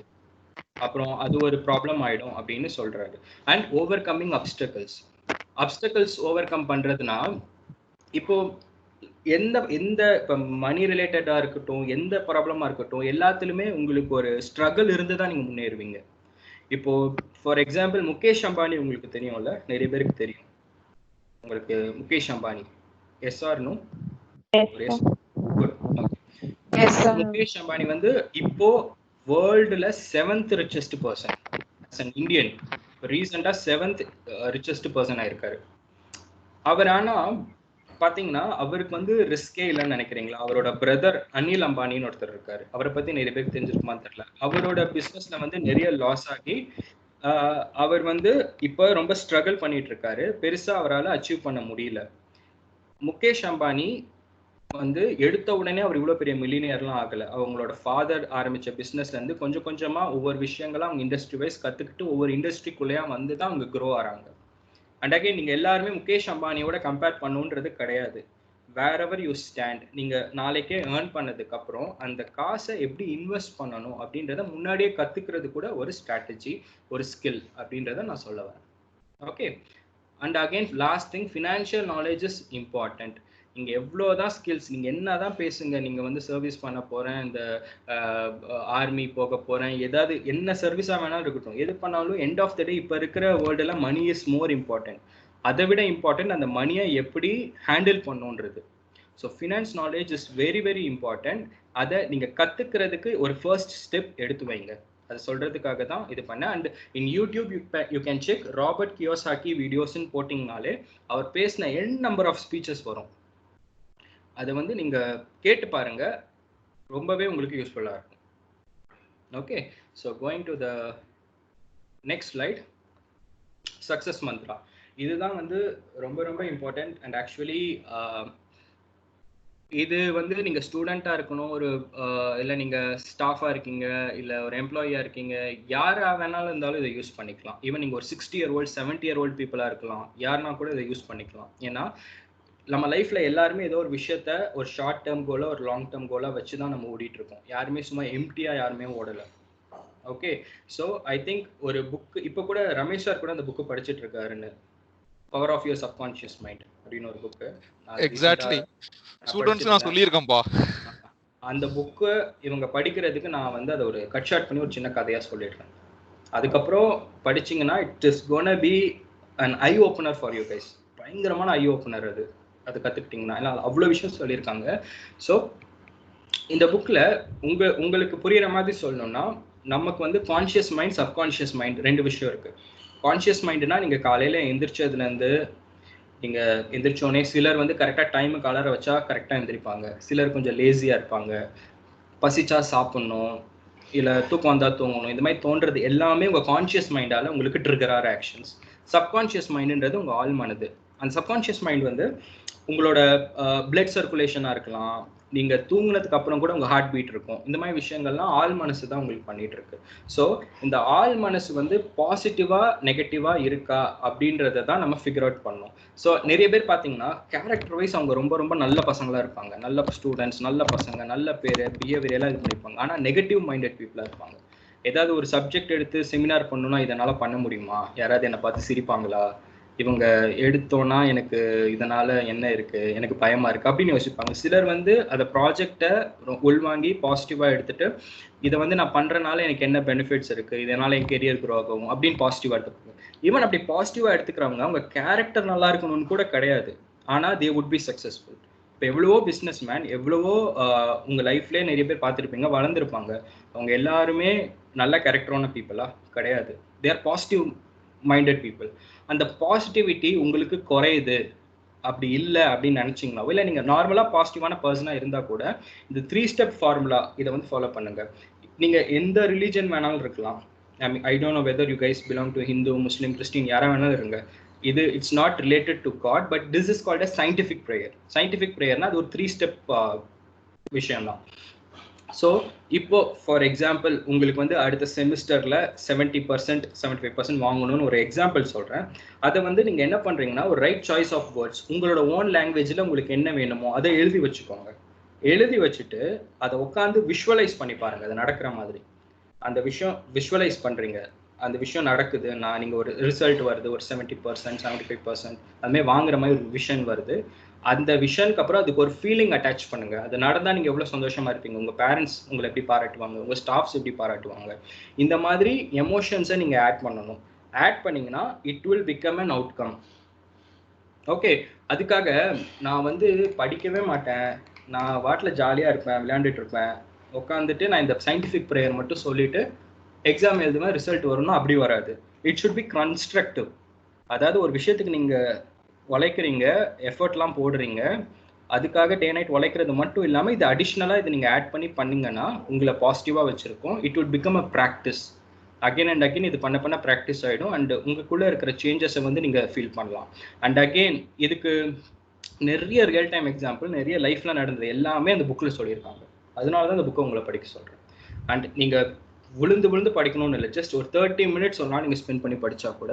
அப்புறம் அது ஒரு ப்ராப்ளம் ஆயிடும் அப்படின்னு சொல்றாரு. And overcoming obstacles overcome பண்றதுனா, இப்போ எந்த இப்போ மணி ரிலேட்டடா இருக்கட்டும், எந்த ப்ராப்ளமா இருக்கட்டும், எல்லாத்துலயுமே உங்களுக்கு ஒரு ஸ்ட்ரகிள் இருந்து தான் நீங்க முன்னேறுவீங்க. இப்போ ஃபார் எக்ஸாம்பிள் முகேஷ் அம்பானி உங்களுக்கு தெரியும்ல, நிறைய பேருக்கு தெரியும். உங்களுக்கு Mukesh Ambani, yes or no? Mukesh Ambani வந்து இப்போ வேர்ல்டுல 7th richest person as an Indian. ரீசெண்டா 7th richest person ஆயிருக்காரு அவர். ஆனா பாத்தீங்கன்னா அவருக்கு வந்து ரிஸ்கே இல்லைன்னு நினைக்கிறீங்களா? அவரோட பிரதர் அனில் அம்பானின்னு ஒருத்தர் இருக்காரு, அவரை பத்தி நிறைய பேருக்கு தெரிஞ்சிருக்குமான்னு தெரியல. அவரோட பிசினஸ்ல வந்து நிறைய லாஸ் ஆகி அவர் வந்து இப்போ ரொம்ப ஸ்ட்ரகிள் பண்ணிட்டு இருக்காரு. பெருசா அவரால் அச்சீவ் பண்ண முடியல. முகேஷ் அம்பானி வந்து எடுத்த உடனே அவர் இவ்வளோ பெரிய மில்லினியர்லாம் ஆகலை. அவங்களோட ஃபாதர் ஆரம்பித்த பிஸ்னஸ்லேருந்து கொஞ்சம் கொஞ்சமாக ஒவ்வொரு விஷயங்களாக அவங்க இண்டஸ்ட்ரி வைஸ் கற்றுக்கிட்டு ஒவ்வொரு இண்டஸ்ட்ரிக்குள்ளேயே வந்து தான் அவங்க க்ரோ ஆகிறாங்க. அண்ட் அகைன் நீங்கள் எல்லாருமே முகேஷ் அம்பானியோட கம்பேர் பண்ணுன்றது கிடையாது. வேறெவர் யூ ஸ்டாண்ட், நீங்கள் நாளைக்கே ஏர்ன் பண்ணதுக்கப்புறம் அந்த காசை எப்படி இன்வெஸ்ட் பண்ணணும் அப்படின்றத முன்னாடியே கற்றுக்கிறது கூட ஒரு ஸ்ட்ராட்டஜி, ஒரு ஸ்கில் அப்படின்றத நான் சொல்ல வரேன். Okay. And again last thing, financial knowledge is important. நீங்கள் எவ்வளோதான் ஸ்கில்ஸ், நீங்கள் என்ன தான் பேசுங்க, நீங்கள் வந்து சர்வீஸ் பண்ண போகிறேன், இந்த ஆர்மி போக போகிறேன், ஏதாவது என்ன சர்வீஸாக வேணாலும் இருக்கட்டும், எது பண்ணாலும் எண்ட் ஆஃப் த டே இப்போ இருக்கிற வேர்ல்டில் மணி இஸ் மோர் இம்பார்ட்டன்ட். அதை விட இம்பார்ட்டன்ட் அந்த மணியை எப்படி ஹேண்டில் பண்ணுன்றது. So finance knowledge is very very important. அதை நீங்கள் கற்றுக்கிறதுக்கு ஒரு ஃபர்ஸ்ட் ஸ்டெப் எடுத்து வைங்க. அது சொல்கிறதுக்காக தான் இது பண்ணேன். And in YouTube you can check Robert Kiyosaki வீடியோஸ்ன்னு போட்டிங்கனாலே அவர் பேசின என் நம்பர் ஆஃப் ஸ்பீச்சஸ் வரும். அதை வந்து நீங்கள் கேட்டு பாருங்கள், ரொம்பவே உங்களுக்கு யூஸ்ஃபுல்லாக இருக்கும். Okay, so going to the next slide, success mantra. இதுதான் வந்து ரொம்ப ரொம்ப இம்பார்ட்டன்ட். அண்ட் ஆக்சுவலி இது வந்து நீங்கள் ஸ்டூடெண்ட்டாக இருக்கணும், ஒரு இல்லை நீங்கள் ஸ்டாஃபாக இருக்கீங்க, இல்லை ஒரு எம்ப்ளாயியாக இருக்கீங்க, யாராக வேணாலும் இருந்தாலும் இதை யூஸ் பண்ணிக்கலாம். ஈவன் நீங்கள் ஒரு 60 year old 70 year old பீப்புளாக இருக்கலாம், யாருனா கூட இதை யூஸ் பண்ணிக்கலாம். ஏன்னா நம்ம லைஃப்பில் எல்லாருமே ஏதோ ஒரு விஷயத்த ஒரு ஷார்ட் டேர்ம் கோலோ ஒரு லாங் டேர்ம் கோலாக வச்சு தான் நம்ம ஓடிட்டு இருக்கோம். யாருமே சும்மா எம்டியாக யாருமே ஓடலை. ஓகே, ஸோ ஐ திங்க் ஒரு புக்கு இப்போ கூட ரமேஷ் சார் கூட அந்த புக்கு படிச்சுட்டு இருக்காருன்னு, power of your subconscious mind அப்படின்னு ஒரு புக்கு. எக்ஸாக்ட்லி ஸ்டூடண்ட்ஸ் நான் சொல்லியிருக்கேன்ப்பா. அந்த புக்கு இவங்க படிக்கிறதுக்கு நான் வந்து அதை ஒரு கட் ஷார்ட் பண்ணி ஒரு சின்ன கதையாக சொல்லிடுறேன். அதுக்கப்புறம் படிச்சிங்கன்னா it is gonna be an eye opener for you guys. பயங்கரமான ஐ ஓப்பனர் அது கற்றுக்கிட்டிங்கன்னா. ஏன்னா அவ்வளோ விஷயம் சொல்லியிருக்காங்க. ஸோ இந்த புக்கில் உங்களுக்கு புரிகிற மாதிரி சொல்லணும்னா, நமக்கு வந்து கான்ஷியஸ் மைண்ட் சப்கான்ஷியஸ் மைண்ட் ரெண்டு விஷயம் இருக்குது. கான்ஷியஸ் மைண்டுனா நீங்கள் காலையில் எந்திரிச்சதுலேருந்து நீங்கள் எந்திரிச்சோடனே, சிலர் வந்து கரெக்டாக டைமுக்கு அலார வச்சா கரெக்டாக எந்திரிப்பாங்க, சிலர் கொஞ்சம் லேசியாக இருப்பாங்க, பசிச்சா சாப்பிட்ணும், இல்லை தூக்கம் வந்தால் தூங்கணும், இந்த மாதிரி தோன்றது எல்லாமே உங்கள் கான்ஷியஸ் மைண்டால் உங்களுக்கு ட்ரிகராகிற ஆக்ஷன்ஸ். சப்கான்ஷியஸ் மைண்டுன்றது உங்கள் ஆள் மனது. அந்த சப்கான்ஷியஸ் மைண்ட் வந்து உங்களோட பிளட் சர்க்குலேஷனாக இருக்கலாம், நீங்கள் தூங்கினதுக்கு அப்புறம் கூட உங்கள் ஹார்ட் பீட் இருக்கும். இந்த மாதிரி விஷயங்கள்லாம் ஆள் மனசு தான் உங்களுக்கு பண்ணிட்டு இருக்கு. ஸோ இந்த ஆள் மனசு வந்து பாசிட்டிவாக நெகட்டிவாக இருக்கா அப்படின்றத தான் நம்ம ஃபிகர் அவுட் பண்ணோம். ஸோ நிறைய பேர் பார்த்தீங்கன்னா கேரக்டர் வைஸ் அவங்க ரொம்ப ரொம்ப நல்ல பசங்களாக இருப்பாங்க, நல்ல ஸ்டூடெண்ட்ஸ், நல்ல பசங்க, நல்ல பேர், பிஹேவியர் எல்லாம் இது பண்ணியிருப்பாங்க. ஆனால் நெகட்டிவ் மைண்டட் பீப்புளாக இருப்பாங்க. ஏதாவது ஒரு சப்ஜெக்ட் எடுத்து செமினார் பண்ணணும்னா இதனால் பண்ண முடியுமா, யாராவது என்னை பார்த்து சிரிப்பாங்களா, இவங்க எடுத்தோன்னா எனக்கு இதனால் என்ன இருக்குது, எனக்கு பயமாக இருக்குது அப்படின்னு யோசிப்பாங்க. சிலர் வந்து அதை ப்ராஜெக்டை உள்வாங்கி பாசிட்டிவாக எடுத்துகிட்டு இதை வந்து நான் பண்ணுறனால எனக்கு என்ன பெனிஃபிட்ஸ் இருக்குது, இதனால் என் கெரியர் க்ரோ ஆகும் அப்படின்னு பாசிட்டிவாக எடுத்துப்பாங்க. ஈவன் அப்படி பாசிட்டிவாக எடுத்துக்கிறவங்க அவங்க கேரக்டர் நல்லா இருக்கணும்னு கூட கிடையாது, ஆனால் தே வுட் பி சக்ஸஸ்ஃபுல். இப்போ எவ்வளவோ பிஸ்னஸ் மேன், எவ்வளவோ உங்கள் லைஃப்லேயே நிறைய பேர் பார்த்துருப்பீங்க, வளர்ந்துருப்பாங்க, அவங்க எல்லாருமே நல்ல கேரக்டரான பீப்புளா கிடையாது. They are positive minded people. அந்த பாசிட்டிவிட்டி உங்களுக்கு குறையுது அப்படி இல்லை அப்படின்னு நினச்சிங்களா, இல்லை நீங்கள் நார்மலாக பாசிட்டிவான பர்சனாக இருந்தால் கூட இந்த 3 step ஃபார்முலா இதை வந்து ஃபாலோ பண்ணுங்கள். நீங்கள் எந்த ரிலீஜன் வேணாலும் இருக்கலாம். I don't know whether you guys belong to Hindu, Muslim, Christian, யாராக வேணாலும் இருங்க. இது it's not related to God, but this is called a scientific prayer. Scientific ப்ரேயர்னா அது ஒரு 3 step விஷயம்தான். ஸோ இப்போ ஃபார் எக்ஸாம்பிள் உங்களுக்கு வந்து அடுத்த செமிஸ்டரில் 70% 75% வாங்கணும்னு ஒரு எக்ஸாம்பிள் சொல்கிறேன். அதை வந்து நீங்கள் என்ன பண்ணுறீங்கன்னா, ஒரு ரைட் சாய்ஸ் ஆஃப் வேர்ட்ஸ் உங்களோட ஓன் லாங்குவேஜில் உங்களுக்கு என்ன வேணுமோ அதை எழுதி வச்சுக்கோங்க. எழுதி வச்சுட்டு அதை உட்காந்து விஷுவலைஸ் பண்ணி பாருங்கள். அது நடக்கிற மாதிரி அந்த விஷயம் விஷுவலைஸ் பண்ணுறீங்க, அந்த விஷயம் நடக்குது, நீங்கள் ஒரு ரிசல்ட் வருது, ஒரு 70% 75% அதுமாதிரி வாங்குற மாதிரி ஒரு விஷன் வருது. அந்த விஷனுக்கு அப்புறம் அதுக்கு ஒரு ஃபீலிங் அட்டாச் பண்ணுங்க. அது நடந்தால் நீங்கள் எவ்வளோ சந்தோஷமா இருப்பீங்க, உங்கள் பேரண்ட்ஸ் உங்களை எப்படி பாராட்டுவாங்க, உங்கள் ஸ்டாஃப்ஸ் எப்படி பாராட்டுவாங்க, இந்த மாதிரி எமோஷன்ஸை நீங்கள் ஆட் பண்ணணும். ஆட் பண்ணிங்கன்னா it will become an outcome. Okay, அதுக்காக நான் வந்து படிக்கவே மாட்டேன், நான் வாட்டில் ஜாலியாக இருப்பேன், விளையாண்டுட்டு இருப்பேன், உட்காந்துட்டு நான் இந்த சயின்டிஃபிக் ப்ரேயர் மட்டும் சொல்லிட்டு எக்ஸாம் எழுதுவேன், ரிசல்ட் வரும்னா அப்படி வராது. It should be constructive. அதாவது ஒரு விஷயத்துக்கு நீங்கள் உழைக்கிறீங்க, எஃபர்ட்லாம் போடுறீங்க, அதுக்காக டே நைட் உழைக்கிறது மட்டும் இல்லாமல் இது அடிஷ்னலாக இது நீங்கள் ஆட் பண்ணி பண்ணிங்கன்னா உங்களை பாசிட்டிவாக வச்சுருக்கோம். It would become a practice. Again and again இது பண்ண ப்ராக்டிஸ் ஆகிடும். அண்ட் உங்களுக்குள்ளே இருக்கிற சேஞ்சஸை வந்து நீங்கள் ஃபீல் பண்ணலாம். அண்ட் அகெயின் இதுக்கு நிறைய ரியல் டைம் எக்ஸாம்பிள், நிறைய லைஃப்ல நடந்தது எல்லாமே அந்த புக்கில் சொல்லியிருக்காங்க. அதனால தான் அந்த புக்கை உங்களை படிக்க சொல்கிறேன். அண்ட் நீங்கள் விழுந்து படிக்கணும்னு இல்லை, ஜஸ்ட் ஒரு 30 minutes ஒரு நாள் நீங்கள் ஸ்பெண்ட் பண்ணி படித்தா கூட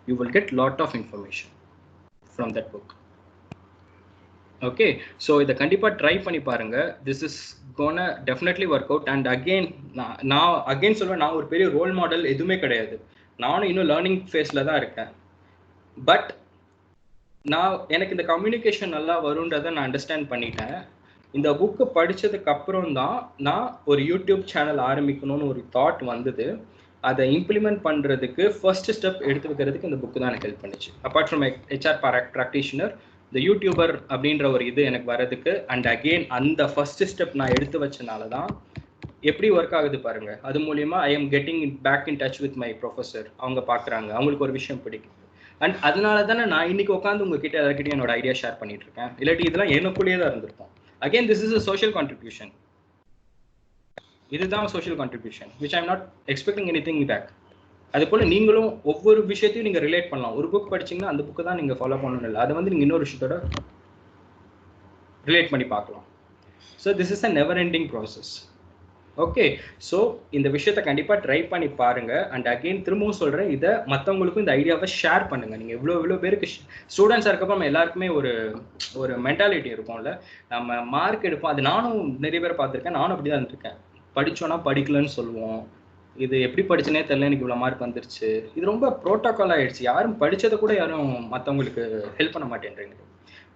you will get lot of information from that book. Okay, so இதை கண்டிப்பாக ட்ரை பண்ணி பாருங்கள். This is gonna definitely work out. And again நான் சொல்லுவேன், நான் ஒரு பெரிய ரோல் மாடல் எதுவுமே கிடையாது. நானும் இன்னும் லேர்னிங் ஃபேஸில் தான் இருக்கேன். பட் எனக்கு இந்த கம்யூனிகேஷன் நல்லா வரும்ன்றதை நான் அண்டர்ஸ்டாண்ட் பண்ணிட்டேன். இந்த புக்கு படித்ததுக்கு அப்புறம் தான் நான் ஒரு யூடியூப் சேனல் ஆரம்பிக்கணும்னு ஒரு தாட் வந்தது. அதை இம்ப்ளிமெண்ட் பண்ணுறதுக்கு ஃபர்ஸ்ட் ஸ்டெப் எடுத்து வைக்கிறதுக்கு இந்த புக்கு தான் எனக்கு ஹெல்ப் பண்ணிச்சு. அப்பார்ட் ஃப்ரம் HR ப்ராக்டிஷனர், இந்த யூடியூபர் அப்படின்ற ஒரு இது எனக்கு வர்றதுக்கு அண்ட் அகெயின் அந்த ஃபர்ஸ்ட் ஸ்டெப் நான் எடுத்து வச்சனால தான் எப்படி ஒர்க் ஆகுது பாருங்கள். அது மூலிமா I am getting back in touch with my professor. அவங்க பார்க்குறாங்க, அவங்களுக்கு ஒரு விஷயம் பிடிக்கும். அண்ட் அதனால தானே நான் இன்னைக்கு உட்காந்து உங்ககிட்ட எல்லாருக்கிட்டையும் என்னோட ஐடியா ஷேர் பண்ணிட்டு இருக்கேன். இல்லாட்டி இதெல்லாம் எனக்குள்ளேயே தான் இருந்திருக்கும். Again this is a social contribution. இதுதான் social contribution which I am not expecting anything back. அது போல் நீங்களும் ஒவ்வொரு விஷயத்தையும் நீங்கள் ரிலேட் பண்ணலாம். ஒரு புக் படிச்சிங்கன்னா அந்த புக்கு தான் நீங்கள் ஃபாலோ பண்ணணும் இல்லை, அதை நீங்கள் இன்னொரு விஷயத்தோட ரிலேட் பண்ணி பார்க்கலாம். So this is a never ending process. Okay, so இந்த விஷயத்த கண்டிப்பாக ட்ரை பண்ணி பாருங்கள். அண்ட் அகெயின் திரும்பவும் சொல்கிறேன், இதை மற்றவங்களுக்கும் இந்த ஐடியாவை ஷேர் பண்ணுங்கள். நீங்கள் இவ்வளோ பேருக்கு ஸ்டூடெண்ட்ஸாக இருக்கப்போ நம்ம எல்லாருக்குமே ஒரு மென்டாலிட்டி இருக்கும்ல, நம்ம மார்க் எடுப்போம். அது நானும் நிறைய பேர் பார்த்துருக்கேன், நானும் அப்படி தான் இருக்கேன். படித்தோன்னா படிக்கலன்னு சொல்லுவோம், இது எப்படி படிச்சுனே தெரியல, எனக்கு இவ்வளோ மார்க் வந்துருச்சு. இது ரொம்ப ப்ரோட்டோக்கால் ஆகிடுச்சு. யாரும் படித்ததை கூட யாரும் மற்றவங்களுக்கு ஹெல்ப் பண்ண மாட்டேன்றீங்க.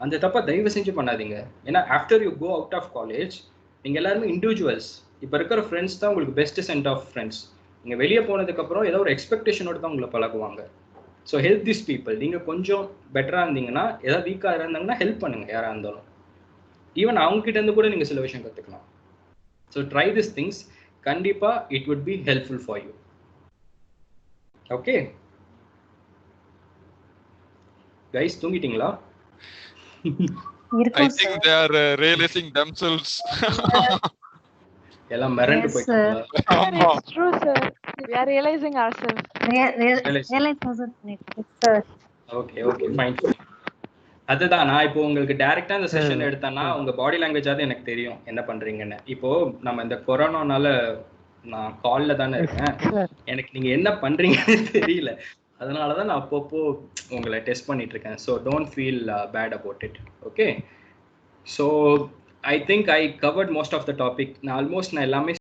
அந்த தப்பை தயவு செஞ்சு பண்ணாதீங்க. ஏன்னா after you go out of college நீங்கள் எல்லாருமே இண்டிவிஜுவல்ஸ். இப்போ இருக்கிற ஃப்ரெண்ட்ஸ் தான் உங்களுக்கு பெஸ்ட் சென்ட் ஆஃப் ஃப்ரெண்ட்ஸ். நீங்கள் வெளியே போனதுக்கப்புறம் ஏதோ ஒரு எக்ஸ்பெக்டேஷனோடு தான் உங்களை பழகுவாங்க. So help this people. நீங்கள் கொஞ்சம் பெட்டராக இருந்தீங்கன்னா, ஏதாவது வீக்காக இருந்தாங்கன்னா ஹெல்ப் பண்ணுங்கள் யாராக இருந்தாலும். ஈவன் அவங்ககிட்டேருந்து கூட நீங்கள் சில விஷயம் கற்றுக்கலாம். So try this things. கண்டிப்பாக it would be helpful for you. Okay guys, தூங்கிட்டீங்களா? I think they are realizing themselves. எல்லாம் மறந்து போயிட்டாங்க. ஆமா. It's true, sir. We are realizing ourselves. Okay fine. அதுதான் நான் இப்போ உங்களுக்கு டைரக்டா இந்த செஷன் எடுத்தேன்னா உங்க பாடி லாங்குவேஜாவது எனக்கு தெரியும் என்ன பண்றீங்கன்னு. இப்போ நம்ம இந்த கொரோனானால நான் கால்ல தானே இருக்கேன், எனக்கு நீங்க என்ன பண்றீங்கன்னு தெரியல. அதனாலதான் நான் அப்பப்போ உங்களை டெஸ்ட் பண்ணிட்டு இருக்கேன். So don't feel bad about it. Okay, so I think I covered most of the topic. நான் எல்லாமே